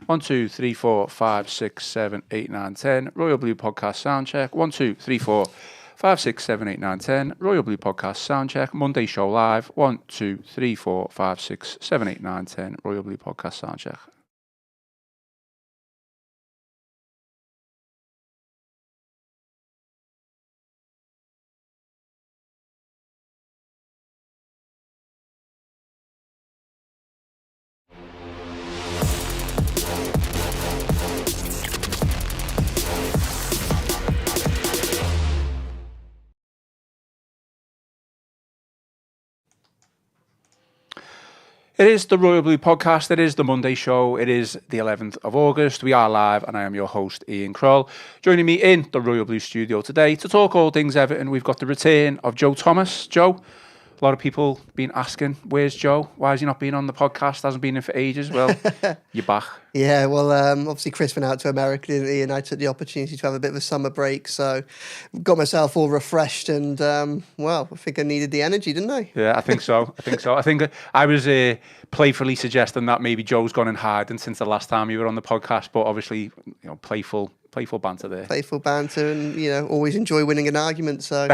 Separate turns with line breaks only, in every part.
1, 2, 3, 4, 5, 6, 7, 8, 9, 10. Royal Blue Podcast Soundcheck. 1, 2, 3, 4, 5, 6, 7, 8, 9, 10. Royal Blue Podcast Soundcheck. Monday show live. 1, 2, 3, 4, 5, 6, 7, 8, 9, 10. Royal Blue Podcast Soundcheck. It is the Royal Blue Podcast. It is the Monday show. It is the 11th of August. We are live, and I am your host, Ian Croll. Joining me in the Royal Blue studio today to talk all things Everton, we've got the return of Joe Thomas. Joe, a lot of people been asking, where's Joe? Why has he not been on the podcast? Hasn't been in for ages. Well, you're back.
Yeah, well, obviously Chris went out to America, didn't he? And I took the opportunity to have a bit of a summer break. So got myself all refreshed and, well, I think I needed the energy, didn't I?
Yeah, I think so. I think I was playfully suggesting that maybe Joe's gone in hiding since the last time you were on the podcast, but obviously, playful banter there.
Playful banter and, always enjoy winning an argument, so...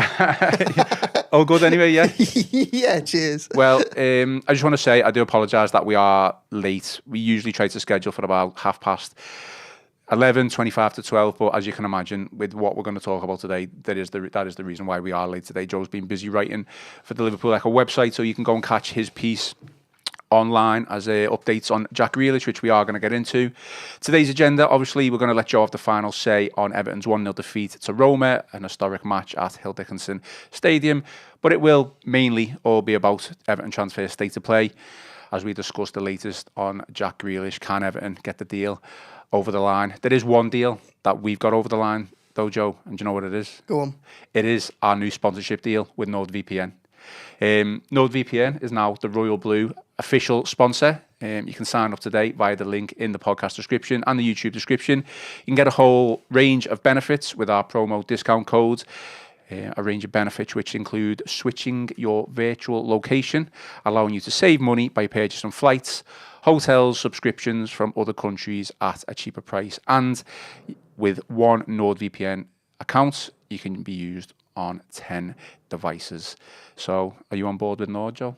All good anyway, yeah?
Yeah, cheers.
Well, I just want to say I do apologise that we are late. We usually try to schedule for about 11:30, 25 to 12, but as you can imagine, with what we're going to talk about today, that is the reason why we are late today. Joe's been busy writing for the Liverpool Echo website, so you can go and catch his piece online as updates on Jack Grealish, which we are going to get into. Today's agenda, obviously, we're going to let Joe have the final say on Everton's 1-0 defeat to Roma, an historic match at Hill Dickinson Stadium, but it will mainly all be about Everton transfer state of play as we discuss the latest on Jack Grealish. Can Everton get the deal over the line? There is one deal that we've got over the line, though, Joe, and do you know what it is?
Go on.
It is our new sponsorship deal with NordVPN. NordVPN is now the Royal Blue official sponsor. You can sign up today via the link in the podcast description and the YouTube description. You can get a whole range of benefits with our promo discount codes. A range of benefits which include switching your virtual location, allowing you to save money by purchasing flights, hotels, subscriptions from other countries at a cheaper price. And with one NordVPN account, you can be used on 10 devices. So are you on board with Nord, Joe?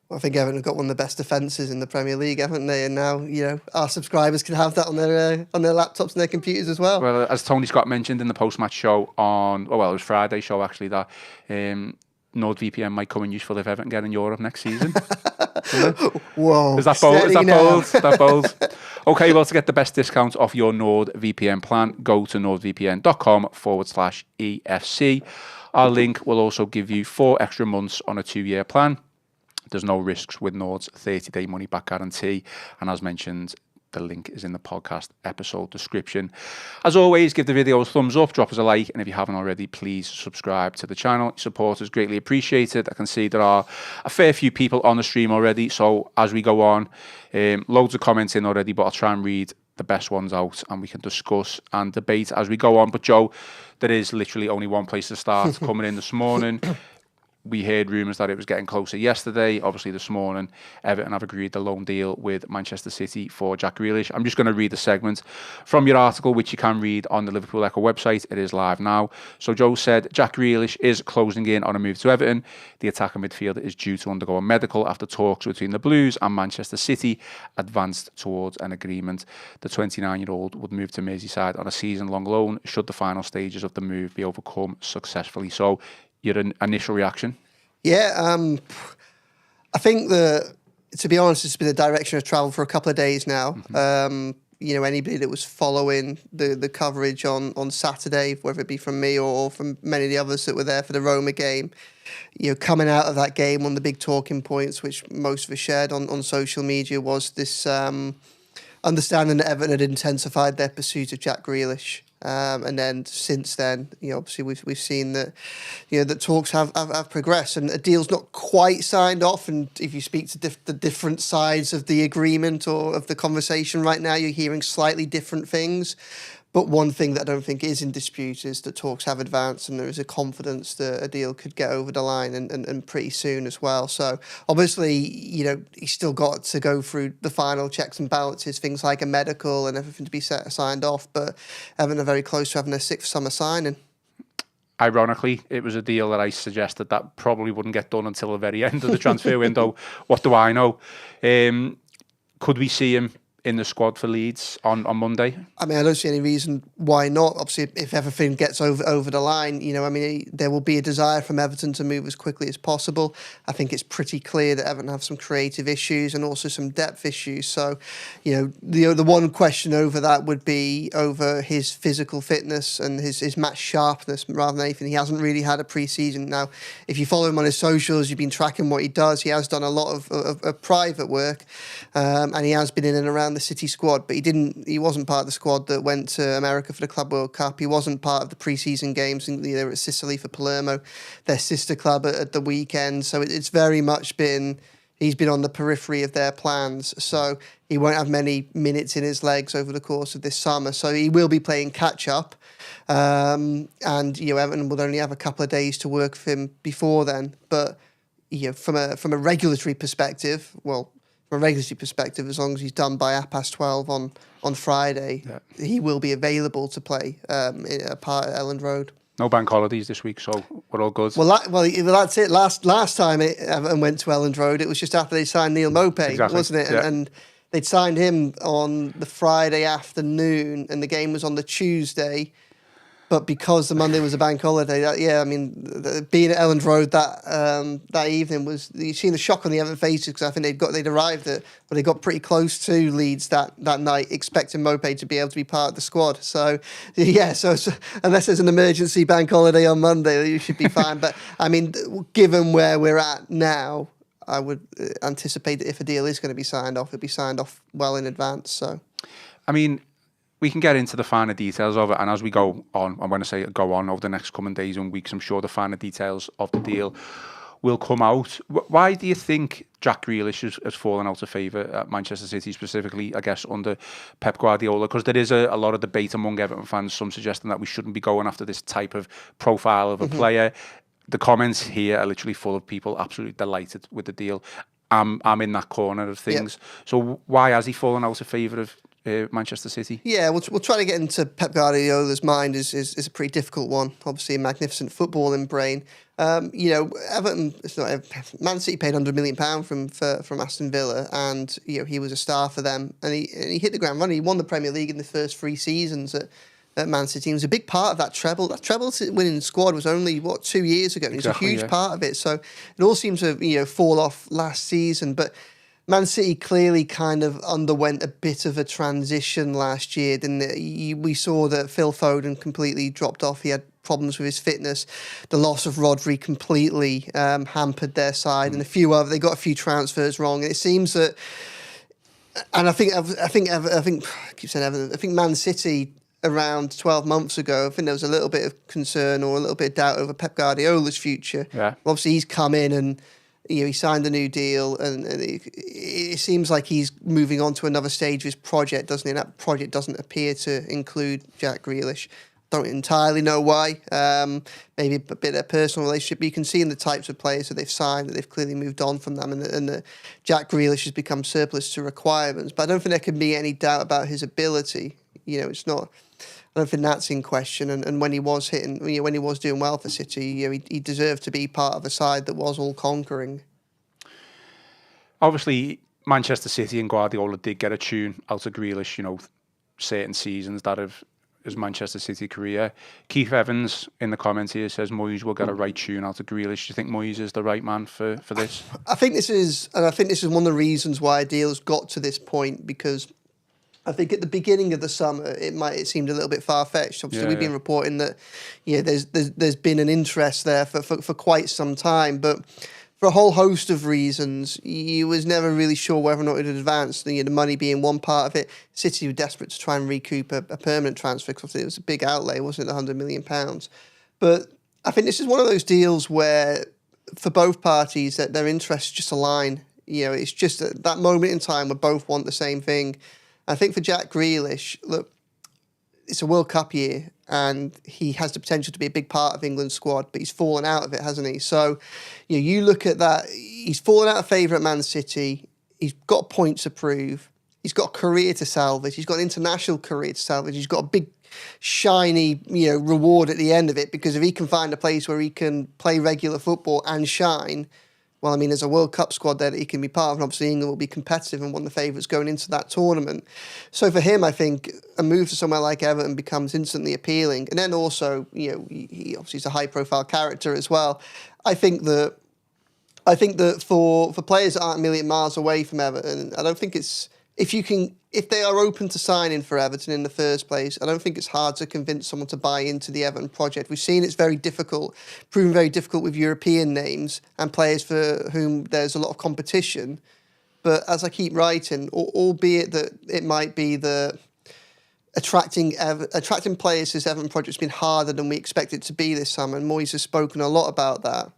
Well, I think Everton have got one of the best defences in the Premier League, haven't they? And now, our subscribers can have that on their laptops and their computers as well.
Well, as Tony Scott mentioned in the Postmatch show it was Friday show actually, that NordVPN might come in useful if Everton get in Europe next season.
Whoa.
Is that bold? Is that bold? Okay, well, to get the best discount off your NordVPN plan, go to nordvpn.com/EFC. Our link will also give you 4 extra months on a 2-year plan. There's no risks with Nord's 30-day money-back guarantee. And as mentioned, the link is in the podcast episode description. As always, give the video a thumbs up, drop us a like, and if you haven't already, please subscribe to the channel. Your support is greatly appreciated. I can see there are a fair few people on the stream already, so as we go on, loads of comments in already, but I'll try and read the best ones out and we can discuss and debate as we go on. But Joe, there is literally only one place to start. Coming in this morning, we heard rumours that it was getting closer yesterday. Obviously, this morning, Everton have agreed the loan deal with Manchester City for Jack Grealish. I'm just going to read the segment from your article, which you can read on the Liverpool Echo website. It is live now. So Joe said, Jack Grealish is closing in on a move to Everton. The attacking midfielder is due to undergo a medical after talks between the Blues and Manchester City advanced towards an agreement. The 29-year-old would move to Merseyside on a season-long loan should the final stages of the move be overcome successfully. So your initial reaction?
Yeah, I think to be honest, it's been a direction of travel for a couple of days now. Mm-hmm. Anybody that was following the coverage on Saturday, whether it be from me or from many of the others that were there for the Roma game, coming out of that game, one of the big talking points, which most of us shared on social media, was this understanding that Everton had intensified their pursuit of Jack Grealish. And then since then, obviously we've seen that, that talks have progressed and a deal's not quite signed off. And if you speak to the different sides of the agreement or of the conversation right now, you're hearing slightly different things. But one thing that I don't think is in dispute is that talks have advanced and there is a confidence that a deal could get over the line and pretty soon as well. So obviously, he's still got to go through the final checks and balances, things like a medical and everything to be signed off. But Everton are very close to having a sixth summer signing.
Ironically, it was a deal that I suggested that probably wouldn't get done until the very end of the transfer window. What do I know? Could we see him in the squad for Leeds on Monday?
I mean, I don't see any reason why not. Obviously, if everything gets over the line, there will be a desire from Everton to move as quickly as possible. I think it's pretty clear that Everton have some creative issues and also some depth issues. So, the one question over that would be over his physical fitness and his match sharpness rather than anything. He hasn't really had a pre-season. Now, if you follow him on his socials, you've been tracking what he does. He has done a lot of private work, and he has been in and around the City squad, but he wasn't part of the squad that went to America for the Club World Cup. He wasn't part of the pre-season games. They were at Sicily for Palermo, their sister club at the weekend. So it's very much he's been on the periphery of their plans. So he won't have many minutes in his legs over the course of this summer. So he will be playing catch up. And Everton will only have a couple of days to work with him before then. But from a regulatory perspective, as long as he's done by 12:30 on Friday, he will be available to play a part at Elland Road.
No bank holidays this week, so we're all good.
Well, that's it. Last time Everton went to Elland Road, it was just after they signed Neil Matei, wasn't it?
Yeah.
And they'd signed him on the Friday afternoon, and the game was on the Tuesday. But because the Monday was a bank holiday, being at Elland Road that evening was, you've seen the shock on the Everton faces because I think they'd arrived they got pretty close to Leeds that night, expecting Matei to be able to be part of the squad. So so unless there's an emergency bank holiday on Monday, you should be fine. But I mean, given where we're at now, I would anticipate that if a deal is going to be signed off, it'll be signed off well in advance. So,
I mean, we can get into the finer details of it, and as we go on, and when I say go on over the next coming days and weeks, I'm sure the finer details of the deal will come out. Why do you think Jack Grealish has fallen out of favour at Manchester City, specifically, I guess, under Pep Guardiola? Because there is a lot of debate among Everton fans, some suggesting that we shouldn't be going after this type of profile of a player. The comments here are literally full of people absolutely delighted with the deal. I'm in that corner of things. Yeah. So why has he fallen out of favour of Manchester City?
Yeah, we'll try to get into Pep Guardiola's mind is a pretty difficult one. Obviously, a magnificent footballing brain. Everton, Man City paid £100 million from Aston Villa, and he was a star for them, and he hit the ground running. He won the Premier League in the first 3 seasons at Man City. He was a big part of that treble. That treble winning squad was only 2 years ago. Exactly, he was a huge part of it. So it all seems to fall off last season, but Man City clearly kind of underwent a bit of a transition last year, didn't it? We saw that Phil Foden completely dropped off. He had problems with his fitness. The loss of Rodri completely hampered their side, and they got a few transfers wrong. And it seems that, and I think Man City around 12 months ago, I think there was a little bit of concern or a little bit of doubt over Pep Guardiola's future. Yeah. Obviously, he's come in and he signed a new deal, and it seems like he's moving on to another stage of his project, doesn't he? And that project doesn't appear to include Jack Grealish. Don't entirely know why. Maybe a bit of a personal relationship. But you can see in the types of players that they've signed that they've clearly moved on from them, and that Jack Grealish has become surplus to requirements. But I don't think there can be any doubt about his ability. It's not. I don't think that's in question. And when he was when he was doing well for City, he deserved to be part of a side that was all conquering.
Obviously, Manchester City and Guardiola did get a tune out of Grealish, certain seasons that of his Manchester City career. Keith Evans in the comments here says Moyes will get a right tune out of Grealish. Do you think Moyes is the right man for this?
I think this is one of the reasons why a deal's got to this point, because I think at the beginning of the summer, it seemed a little bit far-fetched. Obviously, we've been reporting that there's been an interest there for quite some time, but for a whole host of reasons, he was never really sure whether or not it had advanced. The money being one part of it. City were desperate to try and recoup a permanent transfer because it was a big outlay, wasn't it, £100 million? But I think this is one of those deals where, for both parties, that their interests just align. It's just at that moment in time where both want the same thing. I think for Jack Grealish, look, it's a World Cup year and he has the potential to be a big part of England's squad, but he's fallen out of it, hasn't he? So, you look at that, he's fallen out of favour at Man City, he's got points to prove, he's got a career to salvage, he's got an international career to salvage, he's got a big, shiny, reward at the end of it, because if he can find a place where he can play regular football and shine, well, I mean, there's a World Cup squad there that he can be part of, and obviously England will be competitive and one of the favourites going into that tournament. So for him, I think a move to somewhere like Everton becomes instantly appealing. And then also, he obviously is a high-profile character as well. I think that for players that aren't a million miles away from Everton, I don't think it's if they are open to signing for Everton in the first place, I don't think it's hard to convince someone to buy into the Everton project. We've seen it's very difficult, proven very difficult with European names and players for whom there's a lot of competition. But as I keep writing, albeit that it might be the attracting players to this Everton project's been harder than we expected it to be this summer, and Moyes has spoken a lot about that.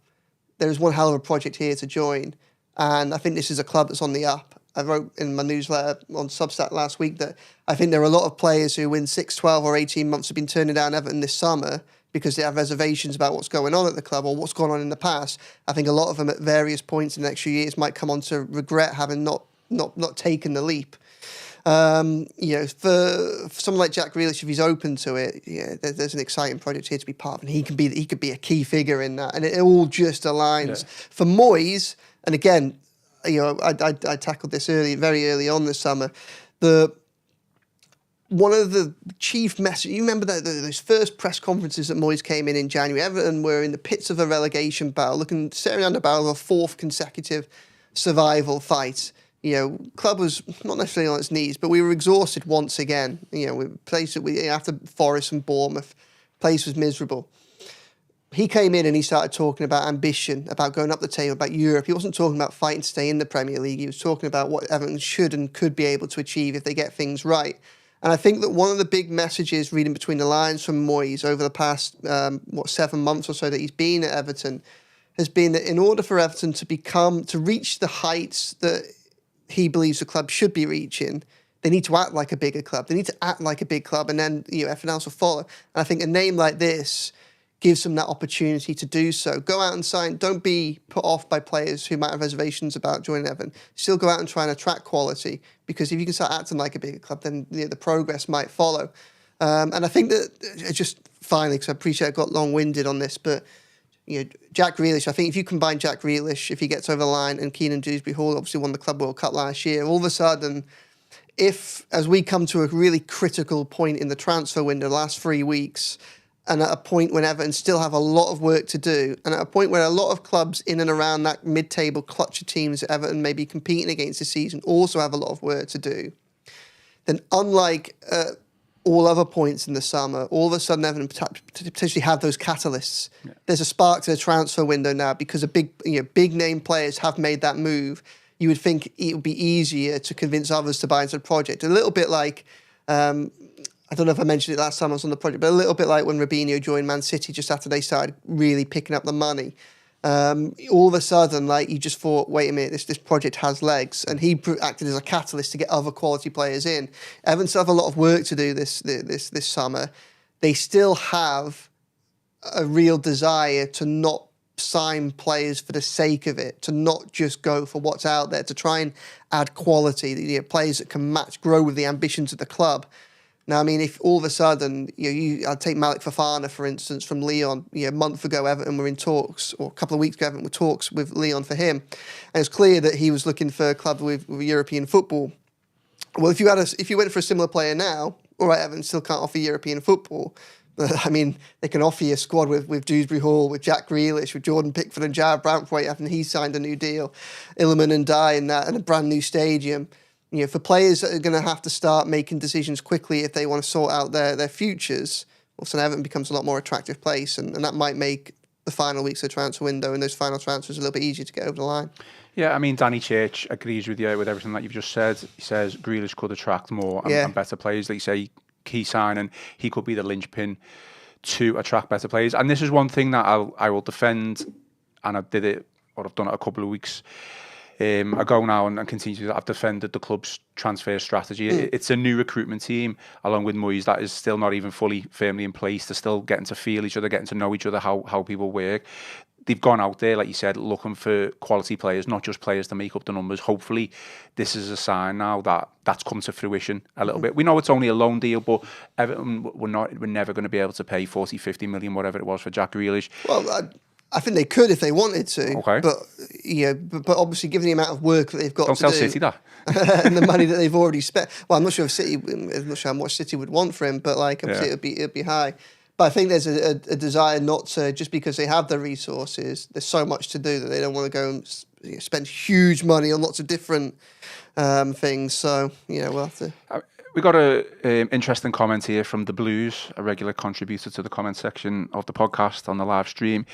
There is one hell of a project here to join, and I think this is a club that's on the up. I wrote in my newsletter on Substack last week that I think there are a lot of players who in 6, 12 or 18 months have been turning down Everton this summer because they have reservations about what's going on at the club or what's gone on in the past. I think a lot of them at various points in the next few years might come on to regret having not taken the leap. For someone like Jack Grealish, if he's open to it, there's an exciting project here to be part of, and he could be a key figure in that, and it all just aligns. Yeah. For Moyes, and again, I tackled this very early on this summer. One of the chief messages, you remember those first press conferences that Moyes came in January. Everton were in the pits of a relegation battle, staring down the barrel of a fourth consecutive survival fight. Club was not necessarily on its knees, but we were exhausted once again. After Forest and Bournemouth, place was miserable. He came in and he started talking about ambition, about going up the table, about Europe. He wasn't talking about fighting to stay in the Premier League. He was talking about what Everton should and could be able to achieve if they get things right. And I think that one of the big messages reading between the lines from Moyes over the past, 7 months or so that he's been at Everton has been that in order for Everton to reach the heights that he believes the club should be reaching, they need to act like a bigger club. They need to act like a big club, and then everything else will follow. And I think a name like this gives them that opportunity to do so. Go out and sign. Don't be put off by players who might have reservations about joining Everton. Still go out and try and attract quality, because if you can start acting like a bigger club, then the progress might follow. And I think that just finally, because I appreciate I got long-winded on this, but Jack Grealish, I think if you combine Jack Grealish, if he gets over the line, and Keenan Dewsbury-Hall obviously won the Club World Cup last year, all of a sudden, as we come to a really critical point in the transfer window, the last 3 weeks, and at a point when Everton still have a lot of work to do, and at a point where a lot of clubs in and around that mid-table clutch of teams that Everton may be competing against this season also have a lot of work to do, then unlike all other points in the summer, all of a sudden Everton potentially have those catalysts. Yeah. There's a spark to the transfer window now because big name players have made that move. You would think it would be easier to convince others to buy into the project. A little bit like, I don't know if I mentioned it last time I was on the project, but a little bit like when Robinho joined Man City just after they started really picking up the money. All of a sudden, you just thought, wait a minute, this project has legs, and he acted as a catalyst to get other quality players in. Everton still have a lot of work to do this summer. They still have a real desire to not sign players for the sake of it, to not just go for what's out there, to try and add quality, players that can grow with the ambitions of the club. Now, I mean, if all of a sudden, I'd take Malik Fofana, for instance, from Lyon. A month ago, Everton were in talks, or a couple of weeks ago, Everton were talks with Lyon for him. And it's clear that he was looking for a club with European football. Well, if you went for a similar player now, all right, Everton still can't offer European football. But, I mean, they can offer you a squad with Dewsbury-Hall, with Jack Grealish, with Jordan Pickford and Jared Brantwaite after he signed a new deal, Ilman and Dye and a brand new stadium. For players that are going to have to start making decisions quickly if they want to sort out their futures, well, so Everton becomes a lot more attractive place, and that might make the final weeks of the transfer window and those final transfers a little bit easier to get over the line. Yeah,
I mean, Danny Church agrees with you with everything that you've just said. He says Grealish could attract more and better players. Like you say, key signing, he could be the linchpin to attract better players. And this is one thing that I will defend, and I did it, or I've done it a couple of weeks ago now and continue to. I've defended the club's transfer strategy. It's a new recruitment team, along with Moyes, that is still not even fully firmly in place. They're still getting to feel each other, getting to know each other, how people work. They've gone out there, like you said, looking for quality players, not just players to make up the numbers. Hopefully, this is a sign now that that's come to fruition a little bit. We know it's only a loan deal, but Everton, we're never going to be able to pay 40, 50 million, whatever it was, for Jack Grealish.
Well, I think they could if they wanted to.
Okay.
But but obviously, given the amount of work that they've got
Don't
to
tell
do,
City that.
and the money that they've already spent. Well, I'm not sure how much City would want for him, but like obviously it'd be high. But I think there's a desire not to, just because they have the resources, there's so much to do that they don't want to go and spend huge money on lots of different things. So, we'll have to...
We got an interesting comment here from The Blues, a regular contributor to the comment section of the podcast on the live stream.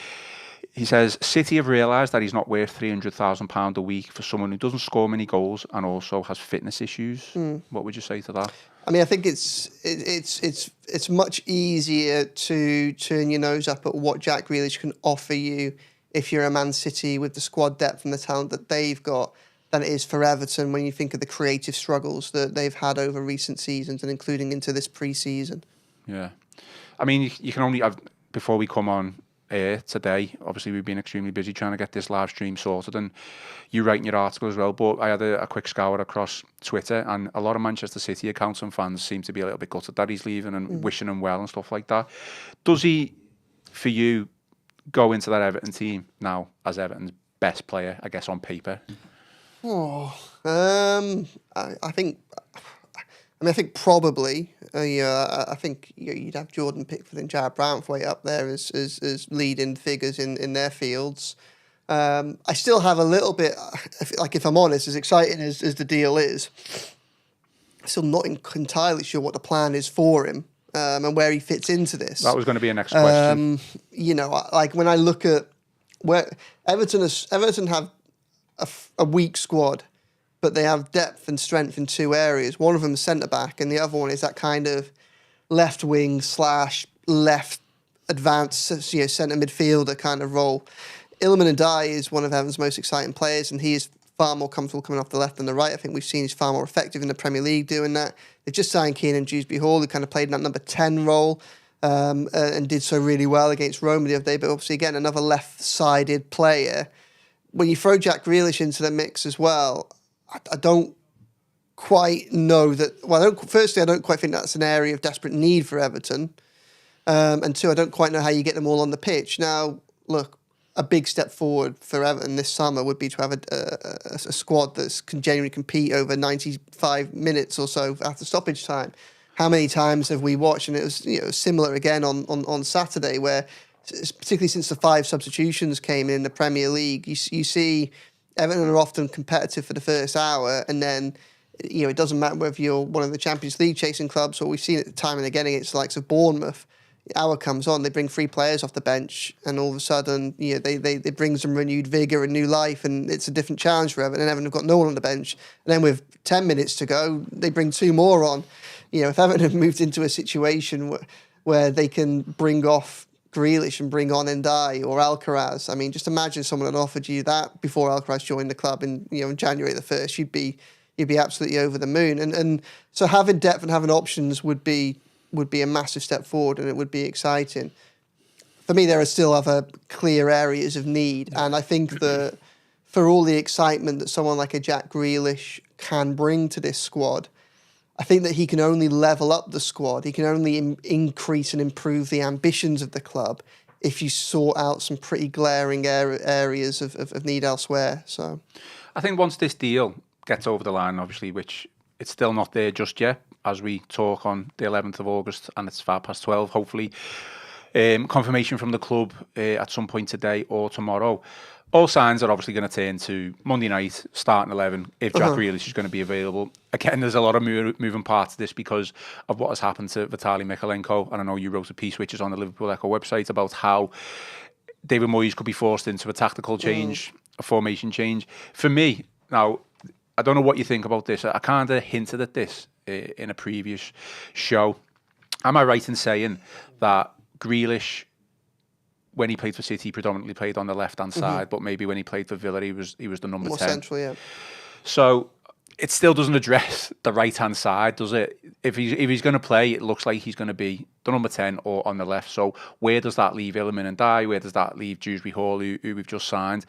He says, City have realised that he's not worth £300,000 a week for someone who doesn't score many goals and also has fitness issues. What would you say to that?
I mean, I think it's much easier to turn your nose up at what Jack Grealish can offer you if you're a Man City with the squad depth and the talent that they've got than it is for Everton when you think of the creative struggles that they've had over recent seasons and including into this pre-season.
Yeah. I mean, you can only have, before we come on air today, obviously we've been extremely busy trying to get this live stream sorted, and you write in your article as well, but I had a quick scour across Twitter, and a lot of Manchester City accounts and fans seem to be a little bit gutted that he's leaving and wishing him well and stuff like that. Does he, for you, go into that Everton team now as Everton's best player, I guess, on paper?
I think probably. I think you'd have Jordan Pickford and Jared Brantwaite up there as leading figures in their fields. I still have a little bit, if I'm honest, as exciting as the deal is, I'm still not entirely sure what the plan is for him and where he fits into this.
That was going to be a next question.
Like when I look at where Everton have a weak squad, but they have depth and strength in two areas. One of them is centre-back, and the other one is that kind of left wing / left advanced centre midfielder kind of role. Iliman Ndiaye is one of Everton's most exciting players, and he is far more comfortable coming off the left than the right. I think we've seen he's far more effective in the Premier League doing that. They've just signed Keenan Dewsbury-Hall, who kind of played in that number 10 role and did so really well against Roma the other day, but obviously, again, another left-sided player. When you throw Jack Grealish into the mix as well, I don't quite know that. Well, firstly, I don't quite think that's an area of desperate need for Everton, and two, I don't quite know how you get them all on the pitch. Now, look, a big step forward for Everton this summer would be to have a squad that can genuinely compete over 95 minutes or so after stoppage time. How many times have we watched? And it was similar again on Saturday, where particularly since the 5 substitutions came in the Premier League, you see Everton are often competitive for the first hour, and then it doesn't matter whether you're one of the Champions League chasing clubs or we've seen it time and again against the likes of Bournemouth. The hour comes on, they bring 3 players off the bench, and all of a sudden, they bring some renewed vigour and new life, and it's a different challenge for Everton. And Everton have got no one on the bench, and then with 10 minutes to go, they bring 2 more on. If Everton have moved into a situation where they can bring off Grealish and bring on Ndiaye or Alcaraz, I mean, just imagine someone had offered you that before Alcaraz joined the club in January the 1st. You'd be absolutely over the moon. And so having depth and having options would be a massive step forward, and it would be exciting. For me, there are still other clear areas of need, and I think that for all the excitement that someone like a Jack Grealish can bring to this squad, I think that he can only level up the squad. He can only increase and improve the ambitions of the club if you sort out some pretty glaring areas of need elsewhere. So,
I think once this deal gets over the line, obviously, which it's still not there just yet, as we talk on the 11th of August, and it's 12:05, hopefully, confirmation from the club at some point today or tomorrow. All signs are obviously going to turn to Monday night, starting 11, if Jack Grealish is going to be available. Again, there's a lot of moving parts to this because of what has happened to Vitaly Mykolenko. And I know you wrote a piece which is on the Liverpool Echo website about how David Moyes could be forced into a tactical change, a formation change. For me, now, I don't know what you think about this. I kind of hinted at this in a previous show. Am I right in saying that Grealish when he played for City, he predominantly played on the left-hand side, but maybe when he played for Villa, he was the number
More
10.
central, yeah.
So it still doesn't address the right-hand side, does it? If he's going to play, it looks like he's going to be the number 10 or on the left. So where does that leave Illiman and Dye? Where does that leave Dewsbury Hall, who we've just signed?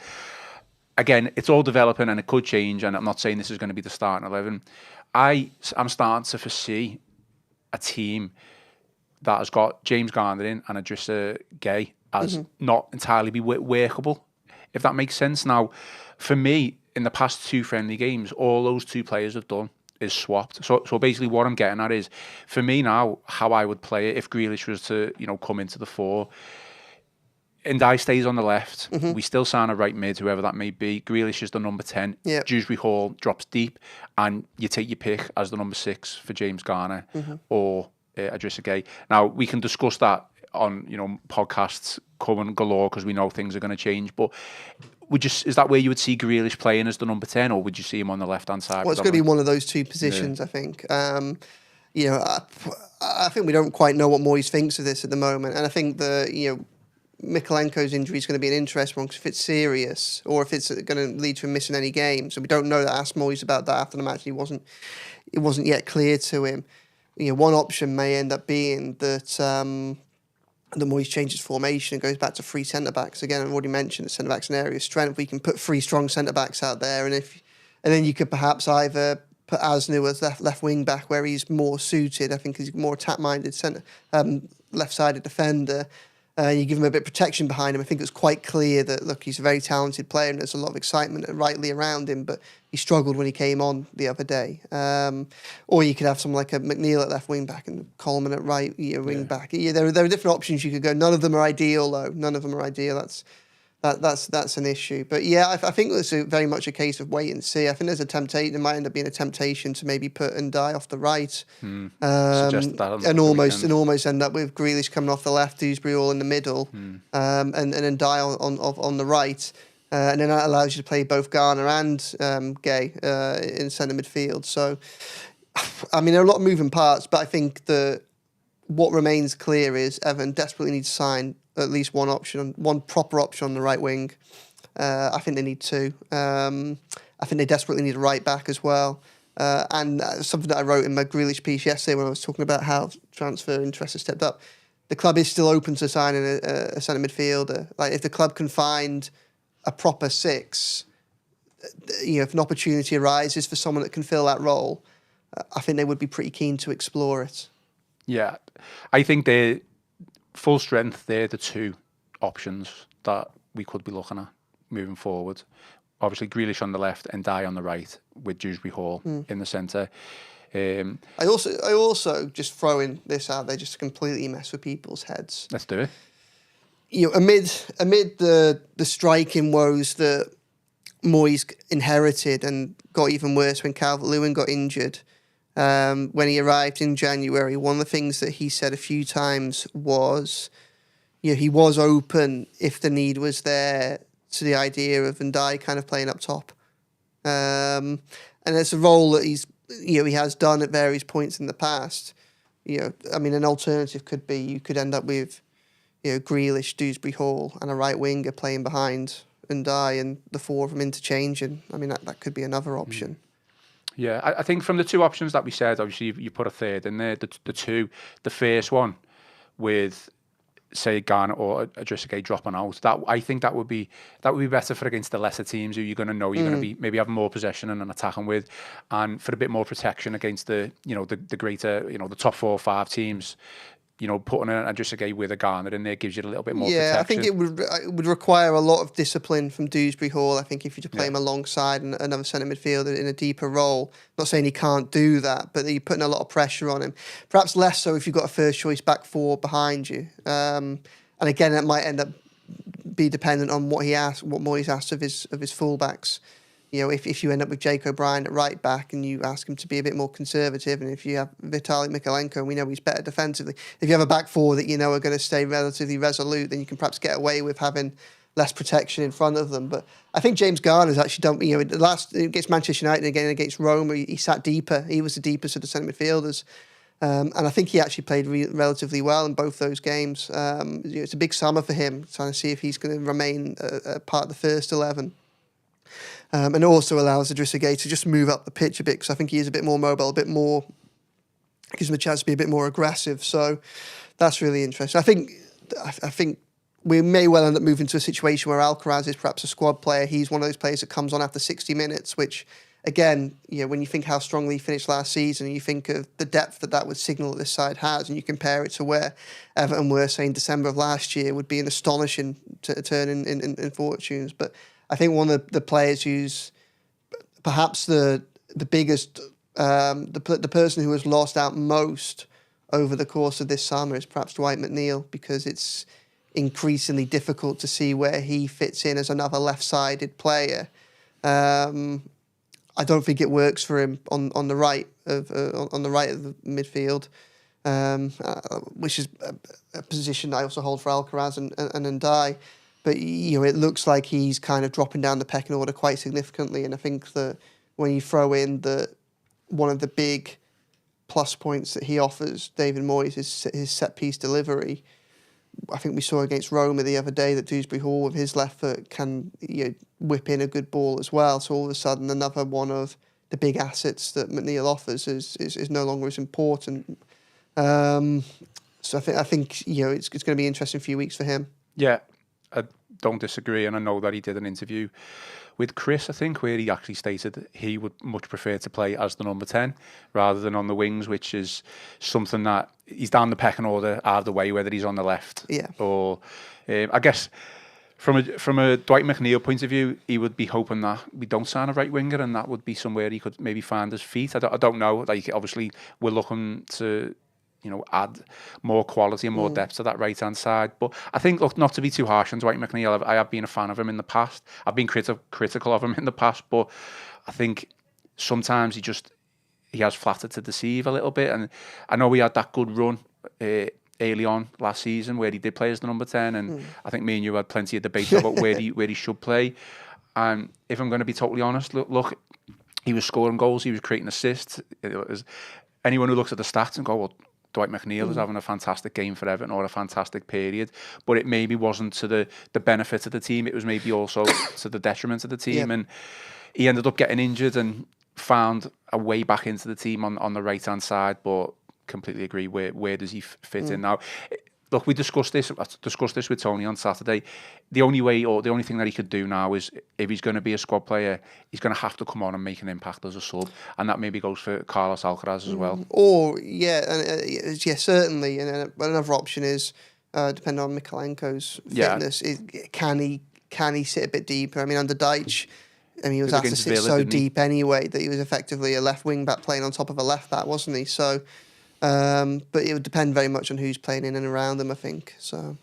Again, it's all developing and it could change, and I'm not saying this is going to be the starting 11. I'm starting to foresee a team that has got James Garner in and Idrissa Gueye as not entirely be workable, if that makes sense. Now, for me, in the past 2 friendly games, all those 2 players have done is swapped. So basically what I'm getting at is, for me now, how I would play it if Grealish was to, come into the fore, Ndiaye stays on the left. We still sign a right mid, whoever that may be. Grealish is the number 10.
Yep.
Dewsbury Hall drops deep, and you take your pick as the number 6 for James Garner or Idrissa Gueye. Now, we can discuss that on podcasts coming galore because we know things are going to change. But is that where you would see Grealish playing as the number 10, or would you see him on the left-hand side?
Well, it's going to be one of those 2 positions, I think. I think we don't quite know what Moyes thinks of this at the moment, and I think Mikalenko's injury is going to be an interesting one, because if it's serious or if it's going to lead to him missing any games, so we don't know that. I asked Moyes about that after the match. It wasn't yet clear to him. One option may end up being that the Moyes changes formation and goes back to 3 centre backs. Again, I've already mentioned that centre backs an area of strength. We can put 3 strong centre backs out there, and then you could perhaps either put Asnu as left wing back, where he's more suited. I think he's more attack minded left sided defender. You give him a bit of protection behind him. I think it was quite clear that, look, he's a very talented player and there's a lot of excitement rightly around him, but he struggled when he came on the other day. Or you could have someone like a McNeil at left wing back and Coleman at right wing back. There are different options you could go. None of them are ideal, though. None of them are ideal. That's an issue. But yeah, I think it's very much a case of wait and see. I think there might end up being a temptation to maybe put Ndiaye off the right, and almost end up with Grealish coming off the left, Dewsbury all in the middle, and Ndiaye on the right, and then that allows you to play both Garner and Gueye in centre midfield. So, I mean, there are a lot of moving parts, but I think what remains clear is Everton desperately need to sign at least one proper option on the right wing. I think they need 2. I think they desperately need a right back as well. And something that I wrote in my Grealish piece yesterday when I was talking about how transfer interest has stepped up. The club is still open to signing a centre midfielder. Like, if the club can find a proper 6, if an opportunity arises for someone that can fill that role, I think they would be pretty keen to explore it. Yeah,
I think they're full strength. They're the 2 options that we could be looking at moving forward. Obviously, Grealish on the left and Ndiaye on the right, with Dewsbury Hall in the centre.
I also just throwing this out there just to completely mess with people's heads.
Let's do it.
Amid the striking woes that Moyes inherited and got even worse when Calvert-Lewin got injured. When he arrived in January, one of the things that he said a few times was, he was open if the need was there to the idea of Ndiaye kind of playing up top. And it's a role that he has done at various points in the past. I mean, an alternative could be you could end up with, Grealish, Dewsbury Hall, and a right winger playing behind Ndiaye, and the 4 of them interchanging. I mean, that could be another option.
Yeah, I think from the 2 options that we said, obviously you put a third in there. The first one with, say, Garner or Idrissa Gueye dropping out. I think that would be better for against the lesser teams who you're going to know you're going to be maybe having more possession and attacking with, and for a bit more protection against the greater the top 4 or 5 teams. Putting an Idrissa Gueye with a Garner in there gives you a little bit more protection.
Yeah, I think it would require a lot of discipline from Dewsbury Hall. I think if you just play him alongside another centre midfielder in a deeper role, not saying he can't do that, but you're putting a lot of pressure on him. Perhaps less so if you've got a first choice back 4 behind you. And again, that might end up be dependent on what Moyes asks of his fullbacks. If you end up with Jake O'Brien at right back and you ask him to be a bit more conservative, and if you have Vitaly Mikalenko, and we know he's better defensively, if you have a back 4 that are going to stay relatively resolute, then you can perhaps get away with having less protection in front of them. But I think James Garner's actually done, against Manchester United and again against Roma, he sat deeper. He was the deepest of the centre midfielders. And I think he actually played relatively well in both those games. It's a big summer for him, trying to see if he's going to remain a part of the first 11. And it also allows Idrissa Gueye to just move up the pitch a bit, because I think he is a bit more mobile, gives him a chance to be a bit more aggressive. So that's really interesting. I think we may well end up moving to a situation where Alcaraz is perhaps a squad player. He's one of those players that comes on after 60 minutes, which, again, when you think how strongly he finished last season, and you think of the depth that would signal that this side has, and you compare it to where Everton were, say, in December of last year, would be an astonishing turn in fortunes. But I think one of the players who's perhaps the biggest, the person who has lost out most over the course of this summer is perhaps Dwight McNeil, because it's increasingly difficult to see where he fits in as another left-sided player. I don't think it works for him on the right of the midfield, which is a position I also hold for Alcaraz and Ndai. But it looks like he's kind of dropping down the pecking order quite significantly. And I think that when you throw in one of the big plus points that he offers, David Moyes, is his set piece delivery. I think we saw against Roma the other day that Dewsbury Hall with his left foot can whip in a good ball as well. So all of a sudden, another one of the big assets that McNeil offers is no longer as important. So I think it's going to be an interesting few weeks for him.
Yeah, I don't disagree, and I know that he did an interview with Chris, I think, where he actually stated he would much prefer to play as the number 10 rather than on the wings, which is something that he's down the pecking order out of the way, whether he's on the left or I guess from a Dwight McNeil point of view, he would be hoping that we don't sign a right winger, and that would be somewhere he could maybe find his feet. I don't know. Like, obviously, we're looking to add more quality and more depth to that right-hand side. But I think, look, not to be too harsh on Dwight McNeil, I have been a fan of him in the past. I've been critical of him in the past, but I think sometimes he has flattered to deceive a little bit. And I know he had that good run early on last season where he did play as the number 10, and I think me and you had plenty of debate about where he should play. And if I'm going to be totally honest, look, he was scoring goals, he was creating assists. Anyone who looks at the stats and go, well, Dwight McNeil is having a fantastic game for Everton or a fantastic period, but it maybe wasn't to the benefit of the team. It was maybe also to the detriment of the team, and he ended up getting injured and found a way back into the team on the right-hand side. But completely agree, where does he fit in now? Look, I discussed this with Tony on Saturday. The only way, or the only thing that he could do now is, if he's going to be a squad player, he's going to have to come on and make an impact as a sub, and that maybe goes for Carlos Alcaraz as well.
Or certainly. And another option is, depending on Mikalenko's fitness, can he sit a bit deeper? I mean, under Deitch, he was asked to sit so deep anyway that he was effectively a left wing back playing on top of a left back, wasn't he? So. But it would depend very much on who's playing in and around them, I think. So,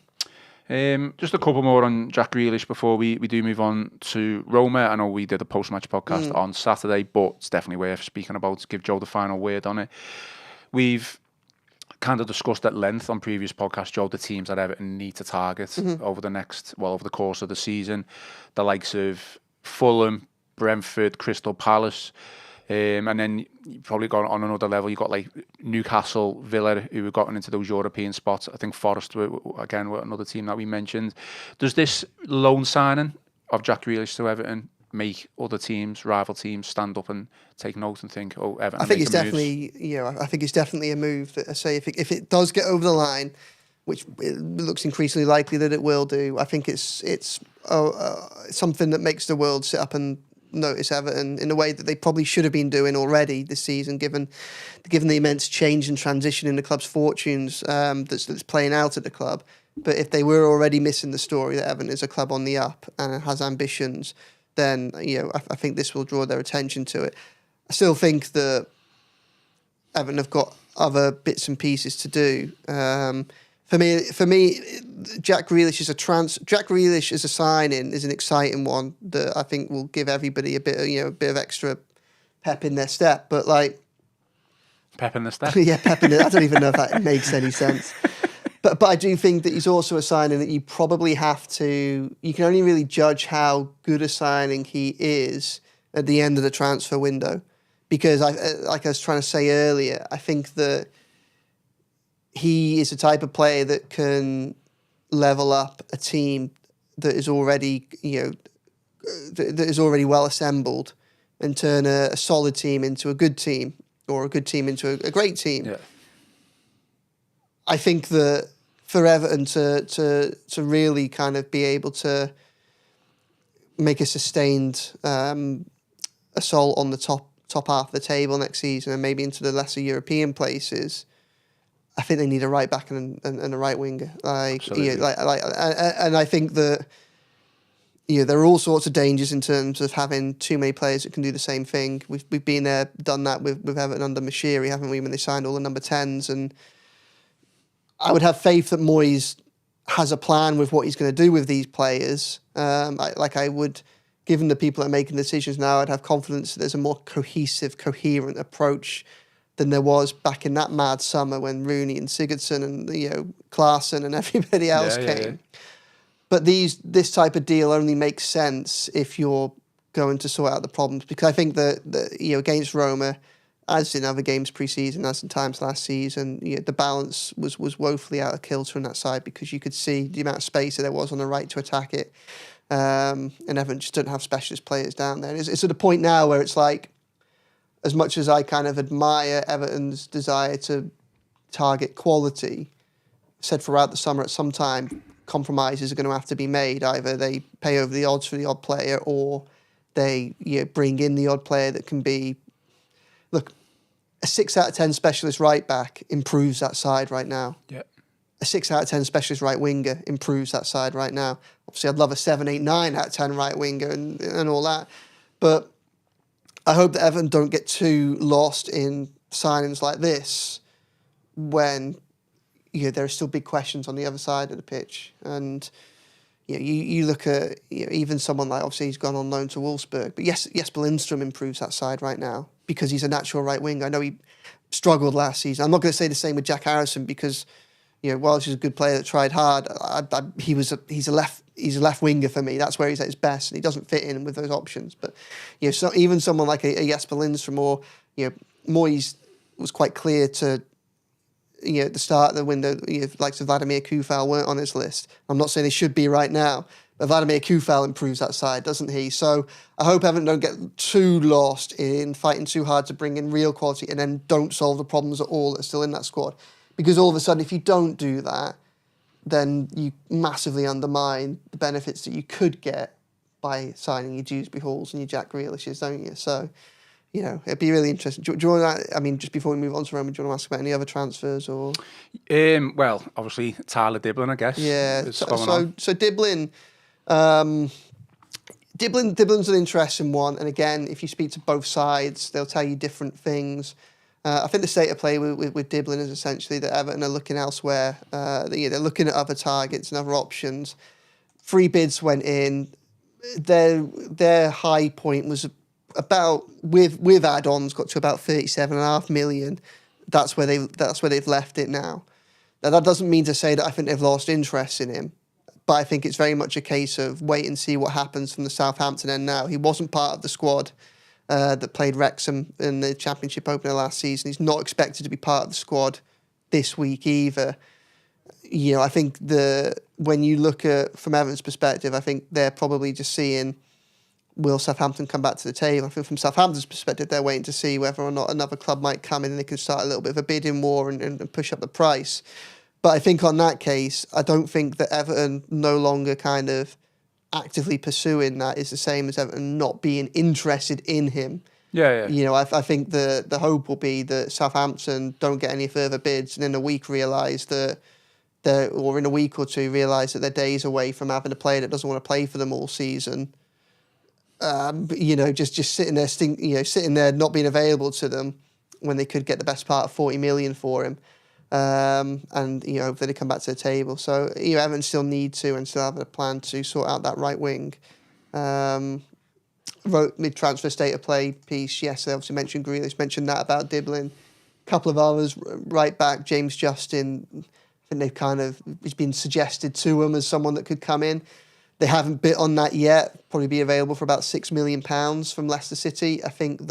just a couple more on Jack Grealish before we do move on to Roma. I know we did a post-match podcast on Saturday, but it's definitely worth speaking about. Give Joe the final word on it. We've kind of discussed at length on previous podcasts, Joe, the teams that Everton need to target over the course of the season. The likes of Fulham, Brentford, Crystal Palace. And then you probably got on another level, you've got like Newcastle, Villa, who have gotten into those European spots. I think Forest were another team that we mentioned. Does this loan signing of Jack Grealish to Everton make other teams, rival teams, stand up and take note and think, oh, Everton?
I think it's definitely, I think it's definitely a move that I say if it does get over the line, which it looks increasingly likely that it will do. I think it's something that makes the world sit up and notice Everton in a way that they probably should have been doing already this season, given the immense change and transition in the club's fortunes that's playing out at the club. But if they were already missing the story that Everton is a club on the up and has ambitions, then I think this will draw their attention to it. I still think that Everton have got other bits and pieces to do. For me, Jack Grealish as a signing is an exciting one that I think will give everybody a bit of extra pep in their step. But like
pep in the step,
pep in it. I don't even know if that makes any sense. But I do think that he's also a signing that you probably have to. You can only really judge how good a signing he is at the end of the transfer window, because like I was trying to say earlier, I think that he is the type of player that can level up a team that is already, that is already well assembled, and turn a solid team into a good team, or a good team into a great team.
Yeah.
I think that for Everton to really kind of be able to make a sustained assault on the top half of the table next season, and maybe into the lesser European places, I think they need a right back and a right winger. And I think that there are all sorts of dangers in terms of having too many players that can do the same thing. We've been there, done that with Everton under Mashiri, haven't we? When they signed all the number 10s, and I would have faith that Moyes has a plan with what he's going to do with these players. I would, given the people that are making decisions now, I'd have confidence that there's a more cohesive, coherent approach than there was back in that mad summer when Rooney and Sigurdsson and Klaassen and everybody else came. Yeah. But this type of deal only makes sense if you're going to sort out the problems, because I think that against Roma, as in other games pre-season, as in times last season, the balance was woefully out of kilter on that side, because you could see the amount of space that there was on the right to attack it, and Everton just don't have specialist players down there. It's at a point now where it's like, as much as I kind of admire Everton's desire to target quality, said throughout the summer, at some time, compromises are going to have to be made. Either they pay over the odds for the odd player, or they bring in the odd player that can be... Look, a 6 out of 10 specialist right back improves that side right now.
Yeah.
A 6 out of 10 specialist right winger improves that side right now. Obviously, I'd love a 7, 8, 9 out of 10 right winger and all that. But I hope that Everton don't get too lost in signings like this when there are still big questions on the other side of the pitch. And you look at even someone like, obviously he's gone on loan to Wolfsburg, but Jesper Lindström improves that side right now because he's a natural right winger. I know he struggled last season. I'm not going to say the same with Jack Harrison, because while he's a good player that tried hard, he's a left winger for me. That's where he's at his best, and he doesn't fit in with those options. But so even someone like a Jesper Lindström, or Moyes was quite clear to at the start of the window, likes of Vladimir Kufal weren't on his list. I'm not saying they should be right now, but Vladimir Kufal improves that side, doesn't he? So I hope Everton don't get too lost in fighting too hard to bring in real quality and then don't solve the problems at all that are still in that squad. Because all of a sudden, if you don't do that, then you massively undermine the benefits that you could get by signing your Dewsbury Halls and your Jack Grealishes, don't you? So, it'd be really interesting. Do you want to, just before we move on to Roma, do you want to ask about any other transfers or?
Well, obviously Tyler Diblin, I guess.
Yeah. So Diblin, Diblin's an interesting one, and again, if you speak to both sides, they'll tell you different things. I think the state of play with Diblin is essentially that Everton are looking elsewhere. They're looking at other targets and other options. 3 bids went in. Their high point was about, with add-ons, got to about 37.5 million. That's where they've left it now. Now that doesn't mean to say that I think they've lost interest in him, but I think it's very much a case of wait and see what happens from the Southampton end now. He wasn't part of the squad that played Wrexham in the Championship opener last season. He's not expected to be part of the squad this week either. I think when you look at from Everton's perspective, I think they're probably just seeing, will Southampton come back to the table? I think from Southampton's perspective, they're waiting to see whether or not another club might come in and they can start a little bit of a bidding war and push up the price. But I think on that case, I don't think that Everton no longer kind of actively pursuing that is the same as Everton not being interested in him.
Yeah.
I think the hope will be that Southampton don't get any further bids, and in a week realise that or in a week or two realise that they're days away from having a player that doesn't want to play for them all season. Just sitting there, sitting there not being available to them when they could get the best part of 40 million for him. Hopefully they come back to the table. So Everton still need to and still have a plan to sort out that right wing. Wrote mid-transfer state of play piece yesterday. Obviously mentioned Grealish, mentioned that about Diblin. A couple of others, right back, James Justin. I think he's been suggested to them as someone that could come in. They haven't bid on that yet. Probably be available for about £6 million from Leicester City. I think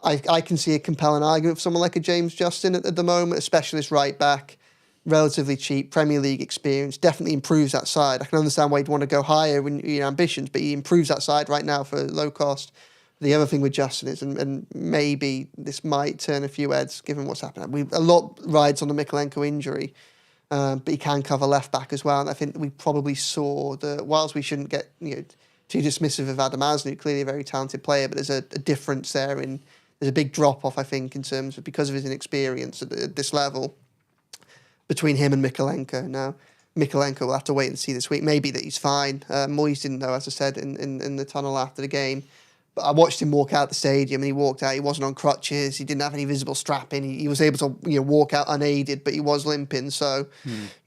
I can see a compelling argument for someone like a James Justin at the moment, a specialist right back, relatively cheap, Premier League experience, definitely improves that side. I can understand why you'd want to go higher in your ambitions, but he improves that side right now for low cost. The other thing with Justin is, and maybe this might turn a few heads given what's happened. A lot rides on the Mykolenko injury, but he can cover left back as well. And I think we probably saw that whilst we shouldn't get too dismissive of Adam Asnou, clearly a very talented player, but there's a difference there. There's a big drop off, I think, in terms of because of his inexperience at this level between him and Mykolenko. Now, Mykolenko will have to wait and see this week. Maybe that he's fine. Moyes didn't know, as I said, in the tunnel after the game. But I watched him walk out the stadium, and he walked out. He wasn't on crutches. He didn't have any visible strapping. He was able to walk out unaided, but he was limping. So,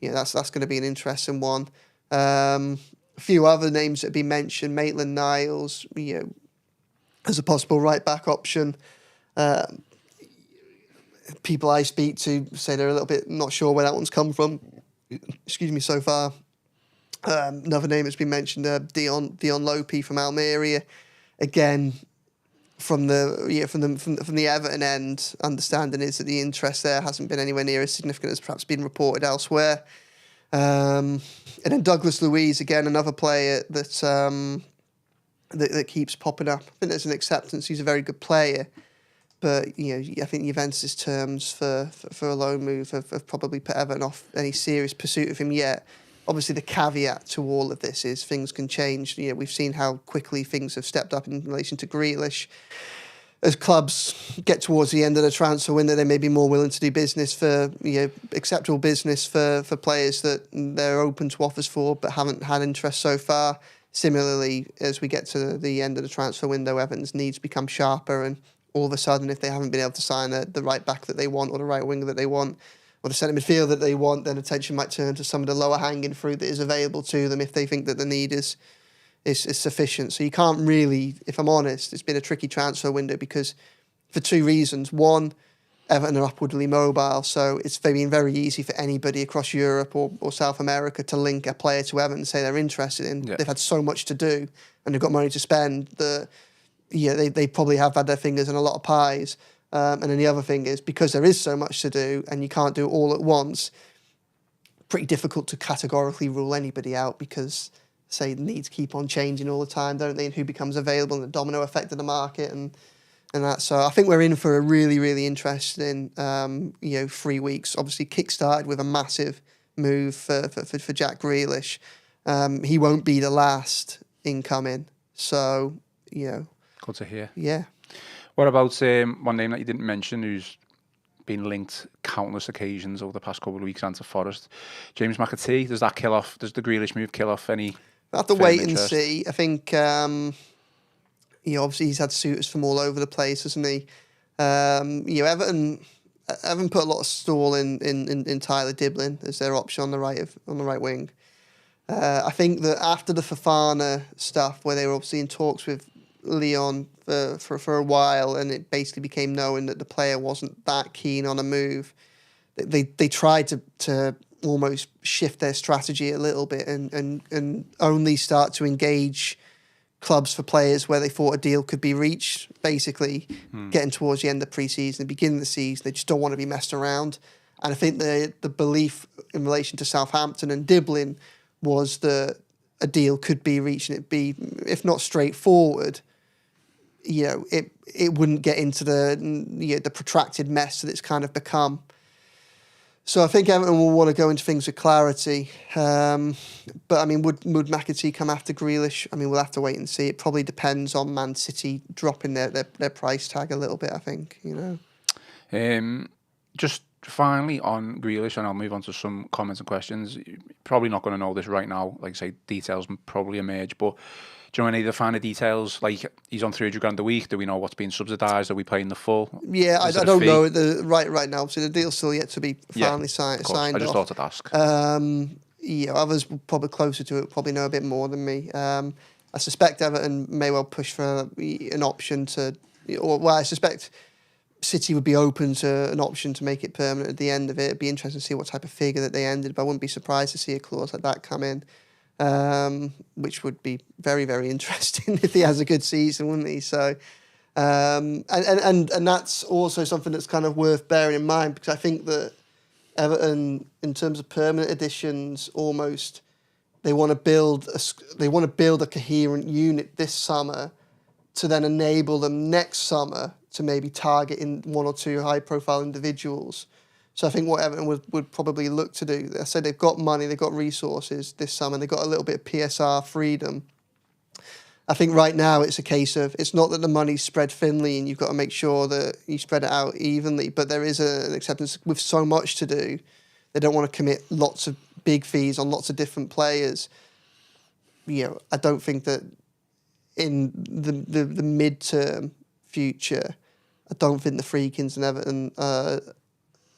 that's going to be an interesting one. A few other names that have been mentioned: Maitland-Niles, as a possible right back option. People I speak to say they're a little bit not sure where that one's come from. Excuse me, so far. Another name that's been mentioned: Dion Lopey from Almeria. Again, from the Everton end, understanding is that the interest there hasn't been anywhere near as significant as perhaps been reported elsewhere. And then Douglas Luiz, again, another player that keeps popping up. I think there's an acceptance. He's a very good player, but I think Juventus' terms for a loan move have probably put Everton off any serious pursuit of him yet. Obviously, the caveat to all of this is things can change. We've seen how quickly things have stepped up in relation to Grealish. As clubs get towards the end of the transfer window, they may be more willing to do business for acceptable business for players that they're open to offers for, but haven't had interest so far. Similarly, as we get to the end of the transfer window, Everton's needs become sharper, and all of a sudden, if they haven't been able to sign the right back that they want, or the right winger that they want, or the centre midfield that they want, then attention might turn to some of the lower hanging fruit that is available to them if they think that the need is sufficient. So you can't really, if I'm honest, it's been a tricky transfer window because for two reasons. One, Everton are upwardly mobile, so it's been very easy for anybody across Europe or South America to link a player to Everton and say they're interested in. Yeah. They've had so much to do and they've got money to spend that they probably have had their fingers in a lot of pies. And then the other thing is, because there is so much to do and you can't do it all at once, pretty difficult to categorically rule anybody out because, say, the needs keep on changing all the time, don't they? And who becomes available and the domino effect of the market and that. So I think we're in for a really, really interesting, 3 weeks. Obviously kick-started with a massive move for Jack Grealish. He won't be the last incoming. So,
Good to hear.
Yeah.
What about one name that you didn't mention who's been linked countless occasions over the past couple of weeks into Forest? James Matei. Does that kill off? Does the Grealish move kill off any?
We'll have to wait and see. I think, obviously he's had suitors from all over the place, hasn't he? Everton put a lot of stall in Tyler Diblin as their option on the right wing. I think that after the Fofana stuff, where they were obviously in talks with Lyon for a while, and it basically became known that the player wasn't that keen on a move, they tried to almost shift their strategy a little bit and only start to engage clubs for players where they thought a deal could be reached. Basically, getting towards the end of pre-season, the beginning of the season, they just don't want to be messed around. And I think the belief in relation to Southampton and Diblin was that a deal could be reached and it be, if not straightforward, it wouldn't get into the protracted mess that it's kind of become. So I think Everton will want to go into things with clarity. But I mean, would McAtee come after Grealish? I mean, we'll have to wait and see. It probably depends on Man City dropping their price tag a little bit, I think,
Just finally on Grealish, and I'll move on to some comments and questions. You're probably not going to know this right now. Like I say, details probably emerge, but do you know any of the finer details? Like, he's on $300,000 a week. Do we know what's being subsidised? Are we paying the full?
Yeah, I don't know right now. So the deal's still yet to be finally signed off.
I just thought I'd ask.
Others probably closer to it probably know a bit more than me. I suspect Everton may well push for an option I suspect City would be open to an option to make it permanent at the end of it. It'd be interesting to see what type of figure that they ended, but I wouldn't be surprised to see a clause like that come in. Which would be very, very interesting if he has a good season, wouldn't he? So, And that's also something that's kind of worth bearing in mind, because I think that Everton, in terms of permanent additions, almost they want to build a coherent unit this summer to then enable them next summer to maybe target in one or two high-profile individuals. So I think what Everton would probably look to do, I said they've got money, they've got resources this summer, they've got a little bit of PSR freedom. I think right now it's a case of, it's not that the money's spread thinly and you've got to make sure that you spread it out evenly, but there is an acceptance with so much to do. They don't want to commit lots of big fees on lots of different players. I don't think that in the mid-term future, I don't think the Freakins and Everton are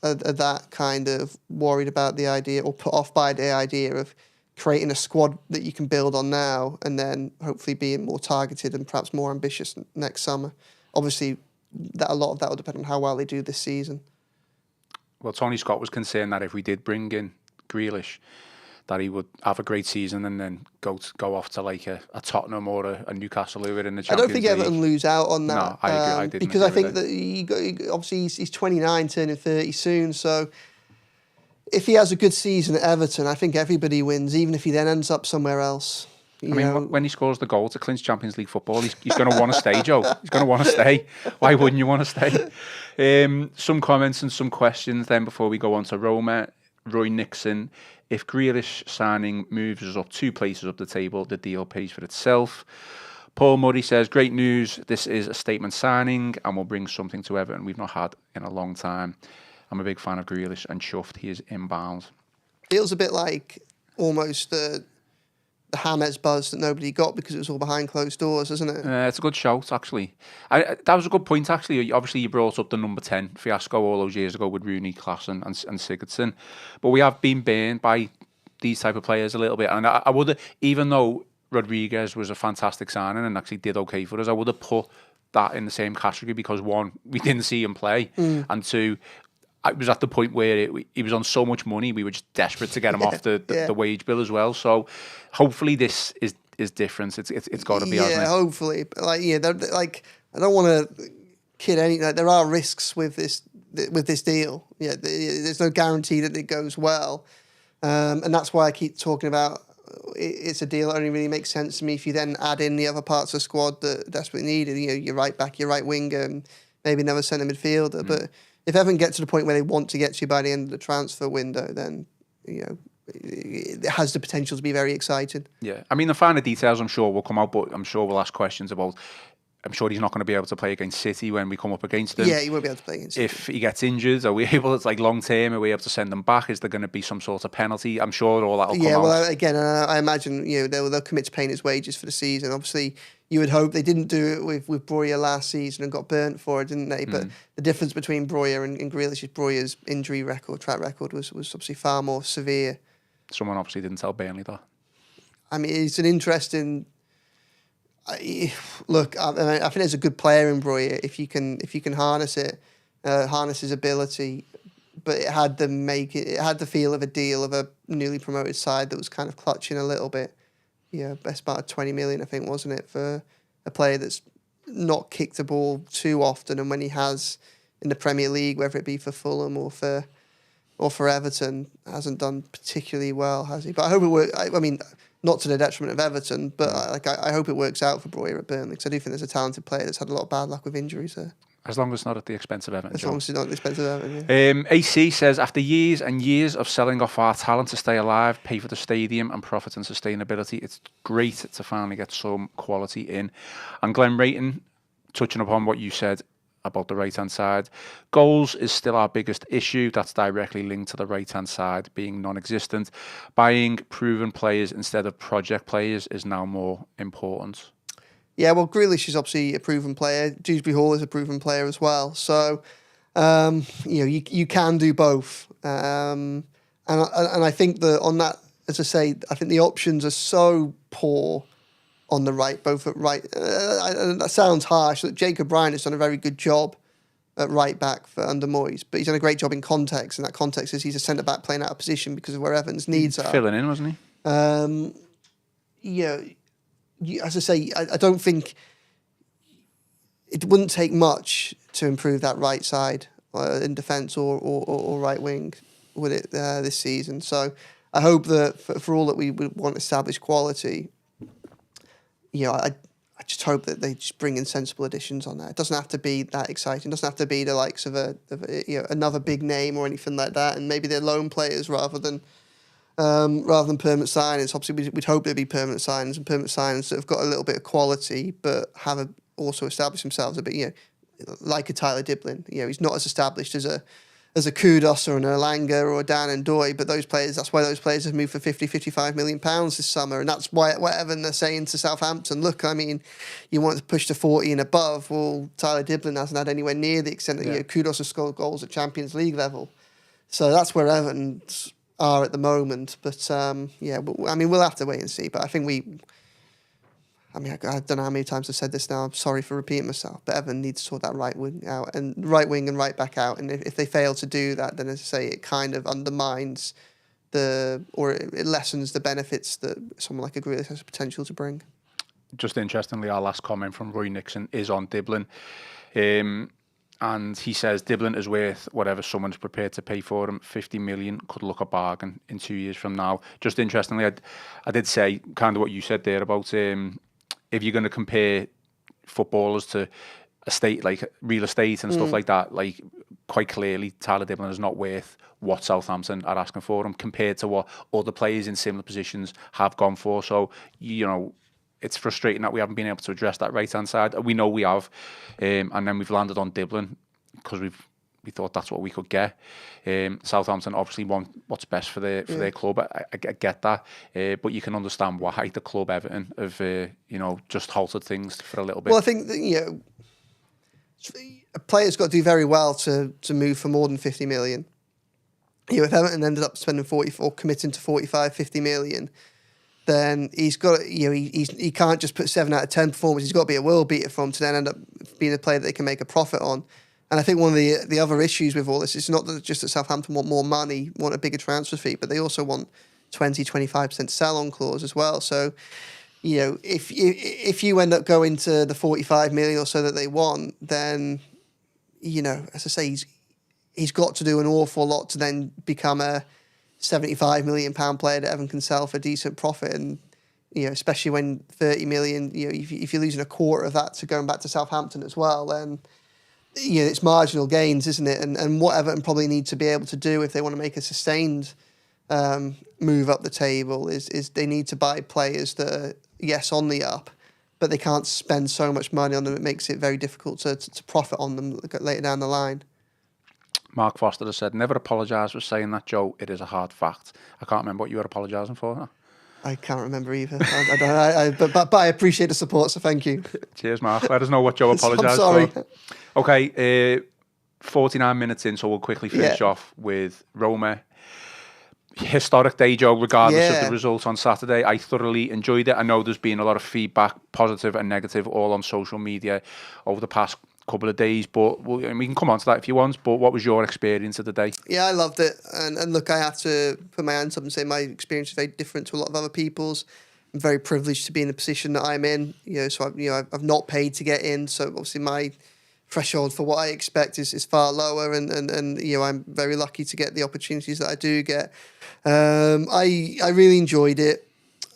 that kind of worried about the idea or put off by the idea of creating a squad that you can build on now and then hopefully being more targeted and perhaps more ambitious next summer. Obviously, a lot of that will depend on how well they do this season.
Well, Tony Scott was concerned that if we did bring in Grealish, that he would have a great season and then go off to like a Tottenham or a Newcastle who are in the Champions League.
I don't think Everton lose out on that.
No, I agree. I didn't
because I think that obviously he's 29, turning 30 soon, so if he has a good season at Everton, I think everybody wins, even if he then ends up somewhere else.
When he scores the goal to clinch Champions League football, he's going to want to stay, Joe. He's going to want to stay. Why wouldn't you want to stay? Some comments and some questions then before we go on to Roma. Roy Nixon, if Grealish signing moves us up 2 places up the table, the deal pays for itself. Paul Murray says, great news. This is a statement signing and will bring something to Everton we've not had in a long time. I'm a big fan of Grealish and chuffed he is inbound.
Feels a bit like almost the James buzz that nobody got because it was all behind closed doors, isn't it?
It's a good shout, actually. That was a good point, actually. Obviously, you brought up the number 10 fiasco all those years ago with Rooney, Klaassen and Sigurdsson. But we have been burned by these type of players a little bit. And I would have, even though Rodriguez was a fantastic signing and actually did okay for us, I would have put that in the same category because, one, we didn't see him play. And two, it was at the point where he was on so much money, we were just desperate to get him off the wage bill as well. So hopefully this is different. It's got to be.
Yeah, hopefully. But I don't want to kid any. There are risks with this deal. Yeah, there's no guarantee that it goes well, and that's why I keep talking about it's a deal that only really makes sense to me if you then add in the other parts of the squad that desperately needed. Your right back, your right winger, and maybe another centre midfielder, but if Everton get to the point where they want to get to by the end of the transfer window, then it has the potential to be very exciting.
Yeah, I mean the finer details I'm sure will come out, but I'm sure we'll ask questions about. I'm sure he's not going to be able to play against City when we come up against them.
Yeah, he won't be able to play against City.
If he gets injured, are we able? It's like long term. Are we able to send him back? Is there going to be some sort of penalty? I'm sure all that will come out.
Yeah, well, again, I imagine they'll commit to paying his wages for the season. Obviously, you would hope they didn't do it with Breuer last season and got burnt for it, didn't they? But the difference between Breuer and Grealish is Breuer's injury track record was obviously far more severe.
Someone obviously didn't tell Burnley that.
I mean, it's an interesting. Look, I think there's a good player in Breuer if you can harness it, harness his ability. But it had the feel of a deal of a newly promoted side that was kind of clutching a little bit. Yeah, best part of 20 million, I think, wasn't it, for a player that's not kicked the ball too often, and when he has in the Premier League, whether it be for Fulham or for Everton, hasn't done particularly well, has he? But I hope it works. I mean, not to the detriment of Everton, but I hope it works out for Breuer at Burnley, because I do think there's a talented player that's had a lot of bad luck with injuries there.
As long as it's not at the expense of Everton.
As long as it's not at the expense of Everton, yeah.
AC says, after years and years of selling off our talent to stay alive, pay for the stadium and profit and sustainability, it's great to finally get some quality in. And Glenn Rayton, touching upon what you said about the right-hand side, goals is still our biggest issue. That's directly linked to the right-hand side being non-existent. Buying proven players instead of project players is now more important.
Yeah, well, Grealish is obviously a proven player. Dewsbury Hall is a proven player as well. So, you can do both. And I think that on that, as I say, I think the options are so poor on the right, both at right. That sounds harsh. That Jacob Ryan has done a very good job at right back under Moyes, but he's done a great job in context, and that context is he's a centre back playing out of position because of where Evans' needs are.
Filling in, wasn't he?
As I say, I don't think it wouldn't take much to improve that right side in defence or right wing, would it, this season? So I hope that for all that we would want established quality, I just hope that they just bring in sensible additions on there. It doesn't have to be that exciting. It doesn't have to be the likes of another big name or anything like that. And maybe they're loan players rather than permanent signings. Obviously, we'd hope there'd be permanent signings that have got a little bit of quality, but have also established themselves a bit. Like a Tyler Diblin. He's not as established as a Kudos or an Erlanger or a Dan and Doy, but that's why those players have moved for 50, 55 million pounds this summer, and that's why whatever they're saying to Southampton, look, I mean, you want to push to 40 and above, well, Tyler Diblin hasn't had anywhere near the extent that Kudos has scored goals at Champions League level. So that's where Everton are at the moment, but we'll have to wait and see, but I think I don't know how many times I've said this now. I'm sorry for repeating myself, but Everton needs to sort that right wing and right back out. And if they fail to do that, then as I say, it kind of undermines it lessens the benefits that someone like a Grealish has the potential to bring.
Just interestingly, our last comment from Roy Nixon is on Diblin. And he says Diblin is worth whatever someone's prepared to pay for him. 50 million could look a bargain in 2 years from now. Just interestingly, I did say kind of what you said there about if you're going to compare footballers to like real estate and stuff like that, like quite clearly Tyler Diblin is not worth what Southampton are asking for him compared to what other players in similar positions have gone for. So, it's frustrating that we haven't been able to address that right-hand side. We know we have, and then we've landed on Diblin because we thought that's what we could get. Southampton obviously want what's best for their club. I get that, but you can understand why the club Everton have just halted things for a little bit.
Well, I think that, a player's got to do very well to move for more than 50 million. If Everton ended up spending 40 or committing to 45, 50 million, then he's got he can't just put 7 out of 10 performances. He's got to be a world beater for him to then end up being a player that they can make a profit on. And I think one of the other issues with all this is not just that Southampton want more money, want a bigger transfer fee, but they also want 20-25% sell-on clause as well. So, if you end up going to the 45 million or so that they want, then, as I say, he's got to do an awful lot to then become a 75 million pound player that Everton can sell for decent profit. And, especially when 30 million, if you're losing a quarter of that to going back to Southampton as well, then, it's marginal gains, isn't it? And what Everton probably need to be able to do if they want to make a sustained move up the table is they need to buy players that are, yes, on the up, but they can't spend so much money on them. It makes it very difficult to profit on them later down the line.
Mark Foster has said, never apologise for saying that, Joe. It is a hard fact. I can't remember what you were apologising for. Huh?
I can't remember either. But I appreciate the support, so thank you.
Cheers, Mark. Let us know what Joe apologised for. Okay, 49 minutes in, so we'll quickly finish off with Roma. Historic day, Joe, regardless of the result on Saturday. I thoroughly enjoyed it. I know there's been a lot of feedback, positive and negative, all on social media over the past couple of days, but we can come on to that if you want. But what was your experience of the day?
Yeah, I loved it, and look, I have to put my hands up and say my experience is very different to a lot of other people's. I'm very privileged to be in the position that I'm in. So I've not paid to get in, so obviously my threshold for what I expect is far lower, and I'm very lucky to get the opportunities that I do get. I really enjoyed it.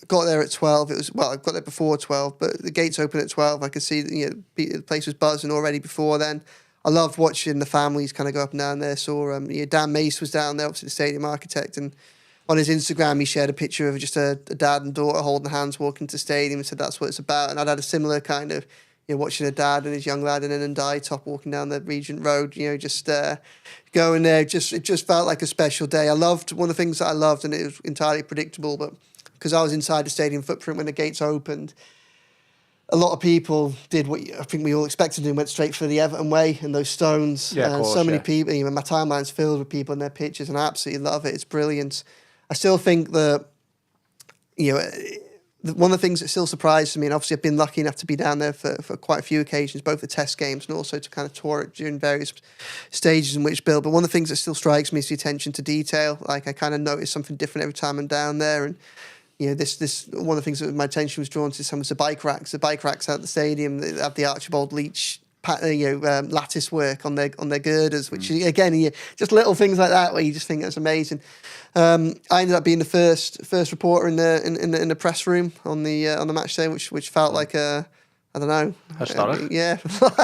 Got there at 12. I got there before 12, but the gates open at 12. I could see the place was buzzing already before then. I loved watching the families kind of go up and down there. Saw Dan Mace was down there, obviously the stadium architect, and on his Instagram he shared a picture of just a dad and daughter holding hands walking to the stadium and said that's what it's about. And I'd had a similar kind of watching a dad and his young lad in an Ndai top walking down the Regent Road, just going there. It just felt like a special day. I loved one of the things that I loved, and it was entirely predictable, but because I was inside the stadium footprint when the gates opened, a lot of people did what I think we all expected to do, went straight for the Everton way and those stones.
Yeah, of course,
so many people, my timeline's filled with people in their pictures, and I absolutely love it. It's brilliant. I still think that, one of the things that still surprises me, and obviously I've been lucky enough to be down there for quite a few occasions, both at test games and also to kind of tour it during various stages in which build. But one of the things that still strikes me is the attention to detail. Like I kind of notice something different every time I'm down there, and this one of the things that my attention was drawn to some was the bike racks. The bike racks out the stadium, they have the Archibald Leach lattice work on their girders, which again, just little things like that where you just think that's amazing. I ended up being the first reporter in the press room on the match day, which felt like I don't know.
Historic.
Yeah.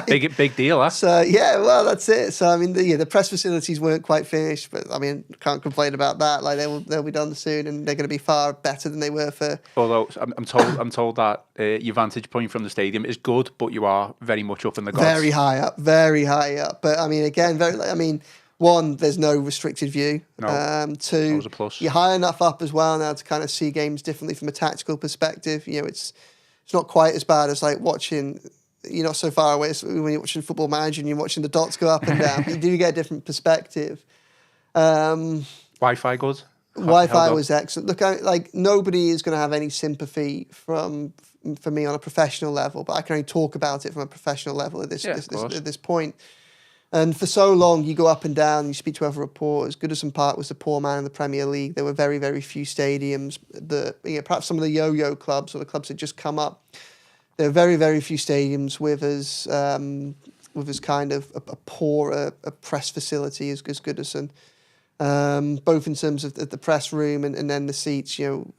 Big deal, huh?
So, yeah, well, that's it. So, I mean, the press facilities weren't quite finished, but, I mean, can't complain about that. Like, they'll be done soon, and they're going to be far better than they were for...
Although, I'm told that your vantage point from the stadium is good, but you are very much up in the gods.
Very high up. But, I mean, again, one, there's no restricted view.
No,
two,
a plus.
You're high enough up as well now to kind of see games differently from a tactical perspective. You know, it's not quite as bad as like watching, you're not so far away when you're watching Football Manager and you're watching the dots go up and down. You do get a different perspective.
Wi-Fi good?
Wi-Fi was excellent. Look, nobody is going to have any sympathy for me on a professional level, but I can only talk about it from a professional level at this point. And for so long, you go up and down, you speak to other reporters. Goodison Park was the poor man in the Premier League. There were very, very few stadiums. Perhaps some of the yo-yo clubs or the clubs that just come up, there were very, very few stadiums with as kind of a poor press facility as Goodison. Both in terms of the press room and then the seats. You know,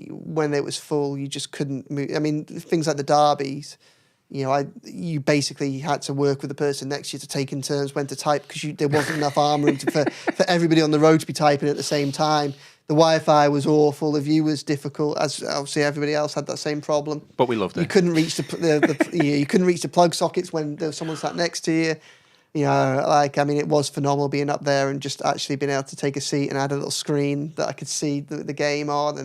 when it was full, you just couldn't move. I mean, things like the derbies. You know, you basically had to work with the person next to you to take in turns when to type because there wasn't enough arm room for everybody on the road to be typing at the same time. The Wi-Fi was awful. The view was difficult, as obviously everybody else had that same problem.
But we loved it.
You couldn't reach you couldn't reach the plug sockets when there was someone sat next to you. You know, it was phenomenal being up there and just actually being able to take a seat and add a little screen that I could see the game on.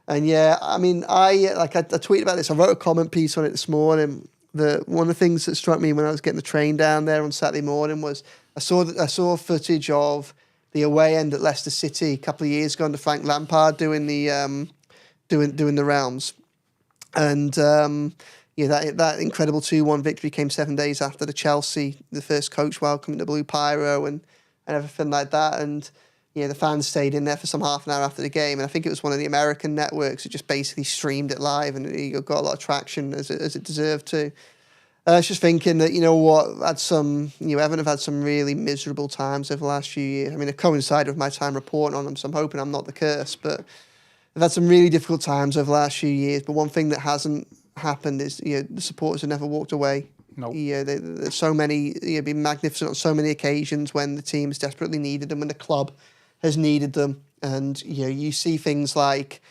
And yeah, I mean, I tweeted about this. I wrote a comment piece on it this morning. One of the things that struck me when I was getting the train down there on Saturday morning was I saw footage of the away end at Leicester City a couple of years ago under Frank Lampard doing the rounds, and that incredible 2-1 victory came 7 days after the first coach welcoming the Blue Pyro and everything like that, and. The fans stayed in there for some half an hour after the game, and I think it was one of the American networks that just basically streamed it live, and it got a lot of traction as it deserved to. I was just thinking that Everton have had some really miserable times over the last few years. I mean, it coincided with my time reporting on them, so I'm hoping I'm not the curse, but they've had some really difficult times over the last few years. But one thing that hasn't happened is the supporters have never walked away.
No.
There's so many, been magnificent on so many occasions when the team has desperately needed them, when the club has needed them. And you see things like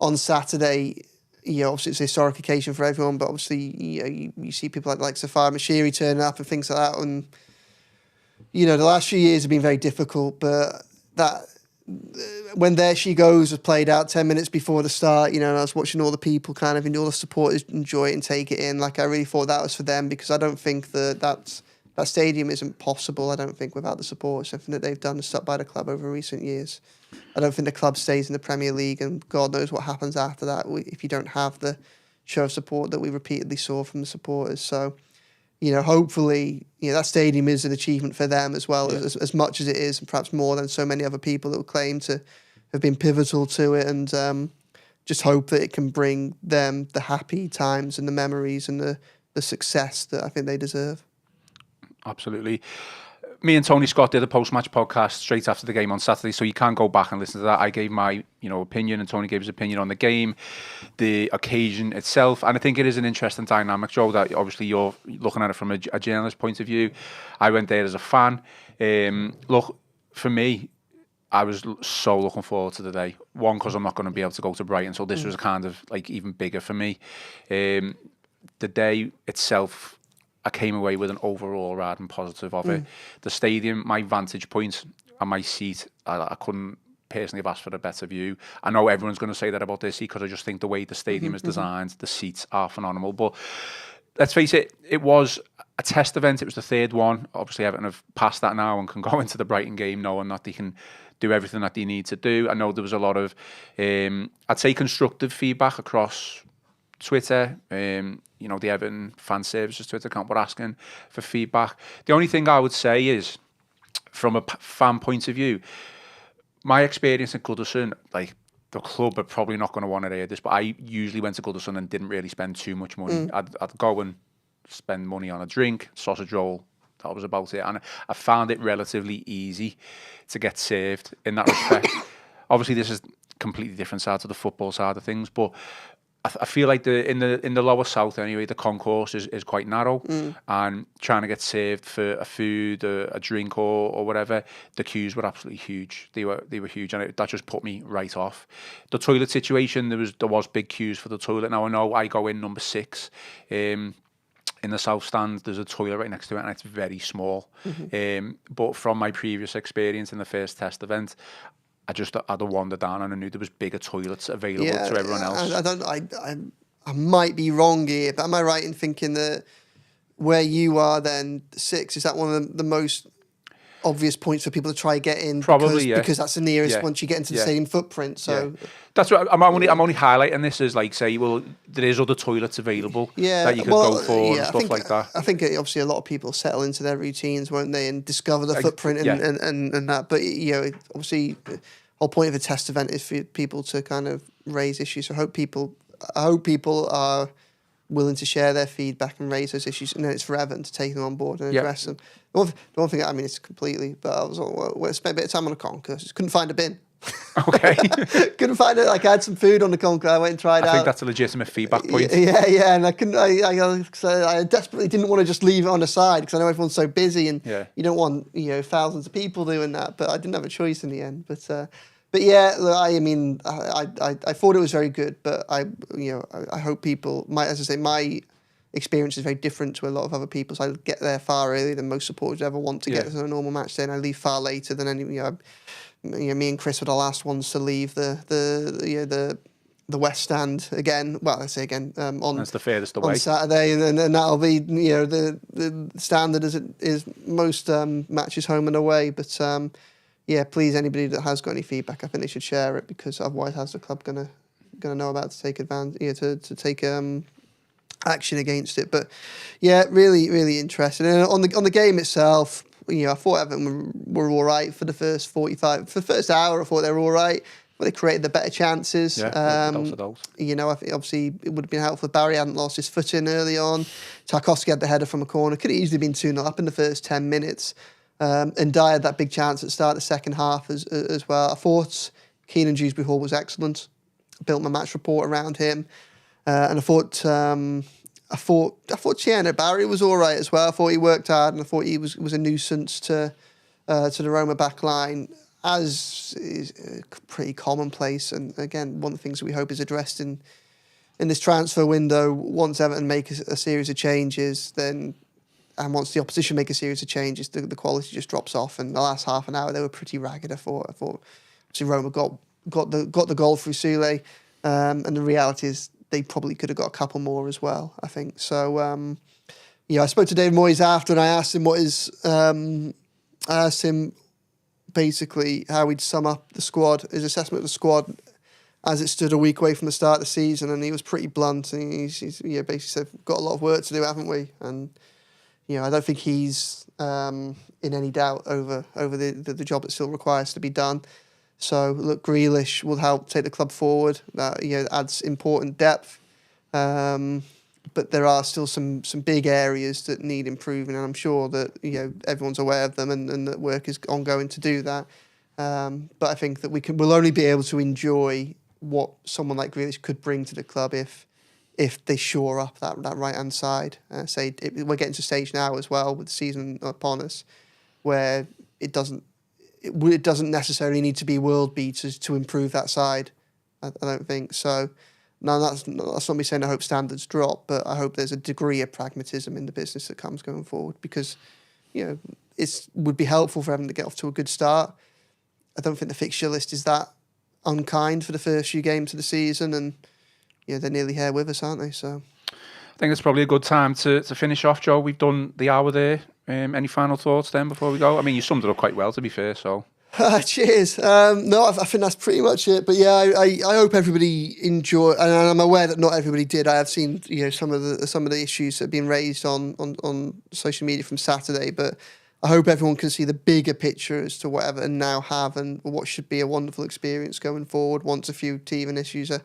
on Saturday, obviously it's a historic occasion for everyone, but obviously you see people like Safar Mashiri turning up and things like that. And the last few years have been very difficult, but that when There She Goes was played out 10 minutes before the start, and I was watching all the people all the supporters enjoy it and take it in. Like, I really thought that was for them, because I don't think that stadium isn't possible, I don't think, without the support. Something that they've done to stuck by the club over recent years. I don't think the club stays in the Premier League, and God knows what happens after that if you don't have the show of support that we repeatedly saw from the supporters. So, hopefully, that stadium is an achievement for them as well, as much as it is, and perhaps more than so many other people that will claim to have been pivotal to it, and just hope that it can bring them the happy times and the memories and the success that I think they deserve.
Absolutely. Me and Tony Scott did a post-match podcast straight after the game on Saturday, so you can go back and listen to that. I gave my opinion, and Tony gave his opinion on the game, the occasion itself, and I think it is an interesting dynamic, Joe, that obviously you're looking at it from a journalist point of view. I went there as a fan. Look, for me, I was so looking forward to the day. One, because I'm not going to be able to go to Brighton, so this was kind of like even bigger for me. The day itself, I came away with an overall rad and positive of it. The stadium, my vantage point and my seat, I couldn't personally have asked for a better view. I know everyone's going to say that about their seat, because I just think the way the stadium is designed, the seats are phenomenal. But let's face it, it was a test event. It was the third one. Obviously, Everton have passed that now and can go into the Brighton game knowing that they can do everything that they need to do. I know there was a lot of, I'd say, constructive feedback across Twitter. The Everton fan services Twitter account were asking for feedback. The only thing I would say is, from a fan point of view, my experience at Goodison, like, the club are probably not going to want to hear this, but I usually went to Goodison and didn't really spend too much money. I'd go and spend money on a drink, sausage roll. That was about it. And I found it relatively easy to get served in that respect. Obviously, this is completely different side to the football side of things, but I feel like in the lower south anyway, the concourse is quite narrow, and trying to get served for a food, a drink, or whatever, the queues were absolutely huge. They were huge, and that just put me right off. The toilet situation, there was big queues for the toilet. Now I know I go in number 6. In the south stand, there's a toilet right next to it, and it's very small. But from my previous experience in the first test event, I just had to wander down, and I knew there was bigger toilets available to everyone else.
I might be wrong here, but am I right in thinking that where you are then 6, is that one of the most obvious points for people to try get in?
Probably,
because that's the nearest once you get into the stadium footprint. So
that's what I'm only highlighting this as like, say, well, there is other toilets available that you could go for and stuff like that.
I think obviously a lot of people settle into their routines, won't they, and discover the footprint and that. But obviously, the whole point of a test event is for people to kind of raise issues. So I hope people are willing to share their feedback and raise those issues, and then it's for Everton to take them on board and address them. The one thing, I mean, it's completely, but I spent a bit of time on a concourse. Couldn't find a bin.
Okay.
Couldn't find it. Like, I had some food on the concourse. I went and tried it out.
I think that's a legitimate feedback point.
Yeah, and I couldn't. I desperately didn't want to just leave it on the side because I know everyone's so busy, and you don't want thousands of people doing that. But I didn't have a choice in the end. But yeah, I mean, I thought it was very good, but I hope people as I say, my experience is very different to a lot of other people's. I get there far earlier than most supporters ever want to get to a normal match day, and I leave far later than any. Me and Chris were the last ones to leave the West Stand again. Well, I say again
that's the furthest away
on Saturday, and that'll be the standard as it is most matches home and away. But please, anybody that has got any feedback, I think they should share it, because otherwise, how's the club gonna know about to take advantage, to take action against it? But really, really interesting. And on the game itself, I thought Everton were all right for the first 45. For the first hour, I thought they were all right. But they created the better chances.
I think
obviously it would have been helpful if Barry hadn't lost his foot in early on. Tarkowski had the header from a corner. Could have easily been 2-0 up in the first 10 minutes. And Dyer had that big chance at the start of the second half as well. I thought Keenan Dewsbury Hall was excellent. I built my match report around him. And I thought Tiana Barry was all right as well. I thought he worked hard, and I thought he was a nuisance to the Roma back line, as is pretty commonplace. And again, one of the things that we hope is addressed in this transfer window, once Everton make a series of changes, and once the opposition make a series of changes, the quality just drops off. And the last half an hour, they were pretty ragged. I thought obviously Roma got the goal through Sule, and the reality is they probably could have got a couple more as well, I think. So, I spoke to David Moyes after, and I asked him basically how he'd sum up the squad, his assessment of the squad as it stood a week away from the start of the season, and he was pretty blunt. And he's basically said, "We've got a lot of work to do, haven't we?" And I don't think he's in any doubt over the job that still requires to be done. So, look, Grealish will help take the club forward. That adds important depth. But there are still some big areas that need improving, and I'm sure that everyone's aware of them, and that work is ongoing to do that. But I think that we'll only be able to enjoy what someone like Grealish could bring to the club if they shore up that right hand side. We're getting to a stage now as well with the season upon us where it doesn't necessarily need to be world beaters to improve that side. I don't think so. Now, that's not me saying I hope standards drop, but I hope there's a degree of pragmatism in the business that comes going forward, because it would be helpful for Everton to get off to a good start. I don't think the fixture list is that unkind for the first few games of the season, and they're nearly here with us, aren't they? So
I think it's probably a good time to finish off, Joe. We've done the hour there. Any final thoughts then before we go? I mean, you summed it up quite well, to be fair, so...
Cheers. No, I think that's pretty much it. But yeah, I hope everybody enjoyed, and I'm aware that not everybody did. I have seen some of the issues that have been raised on social media from Saturday, but I hope everyone can see the bigger picture as to what Everton now have and what should be a wonderful experience going forward once a few teething issues are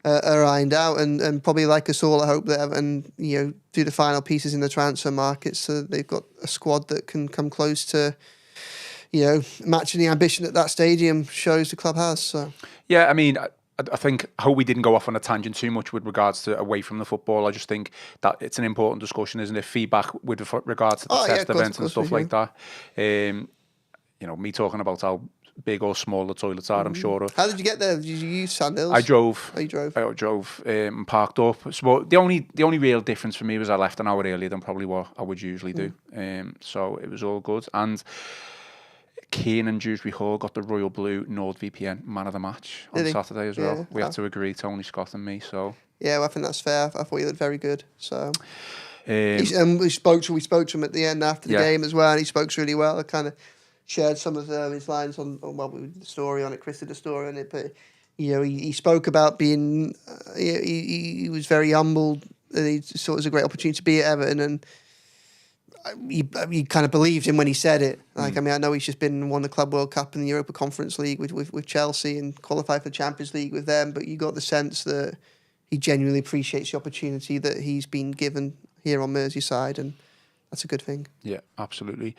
are ironed out, and probably like us all, I hope that Everton, do the final pieces in the transfer market so that they've got a squad that can come close to, matching the ambition that stadium shows the club has. So
yeah, I mean, I think I hope we didn't go off on a tangent too much with regards to away from the football. I just think that it's an important discussion, isn't it? Feedback with regards to the test events and stuff like that. Me talking about how big or small the toilets are, I'm sure of.
How did you get there? Did you use Sandhills?
I drove.
Oh, you drove?
I drove and parked up. So the only real difference for me was I left an hour earlier than probably what I would usually do. So it was all good. And Keane and Dewsbury Hall got the Royal Blue NordVPN man of the match on Saturday as well. We had to agree, Tony Scott and me. So
yeah, well, I think that's fair. I thought he looked very good. So we spoke to him at the end after the game as well, and he spoke really well. I kind of shared some of his lines on the story on it. Chris did a story on it, but he spoke about being he was very humbled, and he thought it was a great opportunity to be at Everton, and he kind of believed him when he said it. I mean, I know he's just won the Club World Cup and the Europa Conference League with Chelsea and qualified for the Champions League with them, but you got the sense that he genuinely appreciates the opportunity that he's been given here on Merseyside, and that's a good thing. Yeah,
absolutely.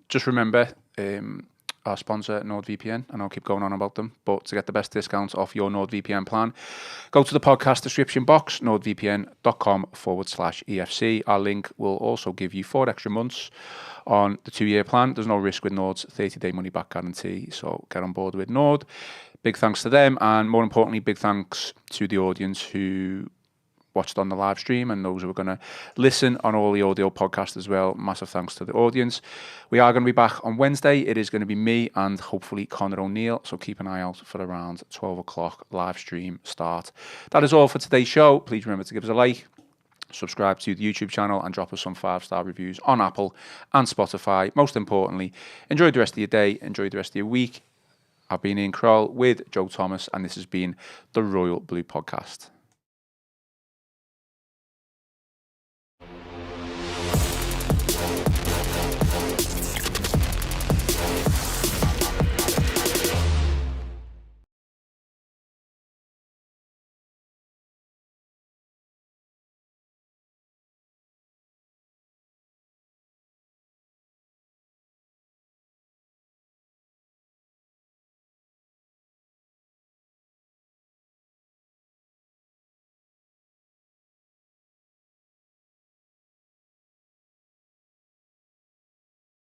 Just remember our sponsor, NordVPN, and I'll keep going on about them, but to get the best discounts off your NordVPN plan, go to the podcast description box, nordvpn.com/EFC. Our link will also give you 4 extra months on the 2-year plan. There's no risk with Nord's 30-day money-back guarantee, so get on board with Nord. Big thanks to them, and more importantly, big thanks to the audience who watched on the live stream and those who are going to listen on all the audio podcasts as well. Massive thanks to the audience. We are going to be back on Wednesday. It is going to be me and hopefully Connor O'Neill, so keep an eye out for around 12 o'clock live stream start. That is all for today's show. Please remember to give us a like, subscribe to the YouTube channel, and drop us some 5-star reviews on Apple and Spotify. Most importantly, enjoy the rest of your day, enjoy the rest of your week. I've been Ian Croll with Joe Thomas, and this has been the Royal Blue Podcast.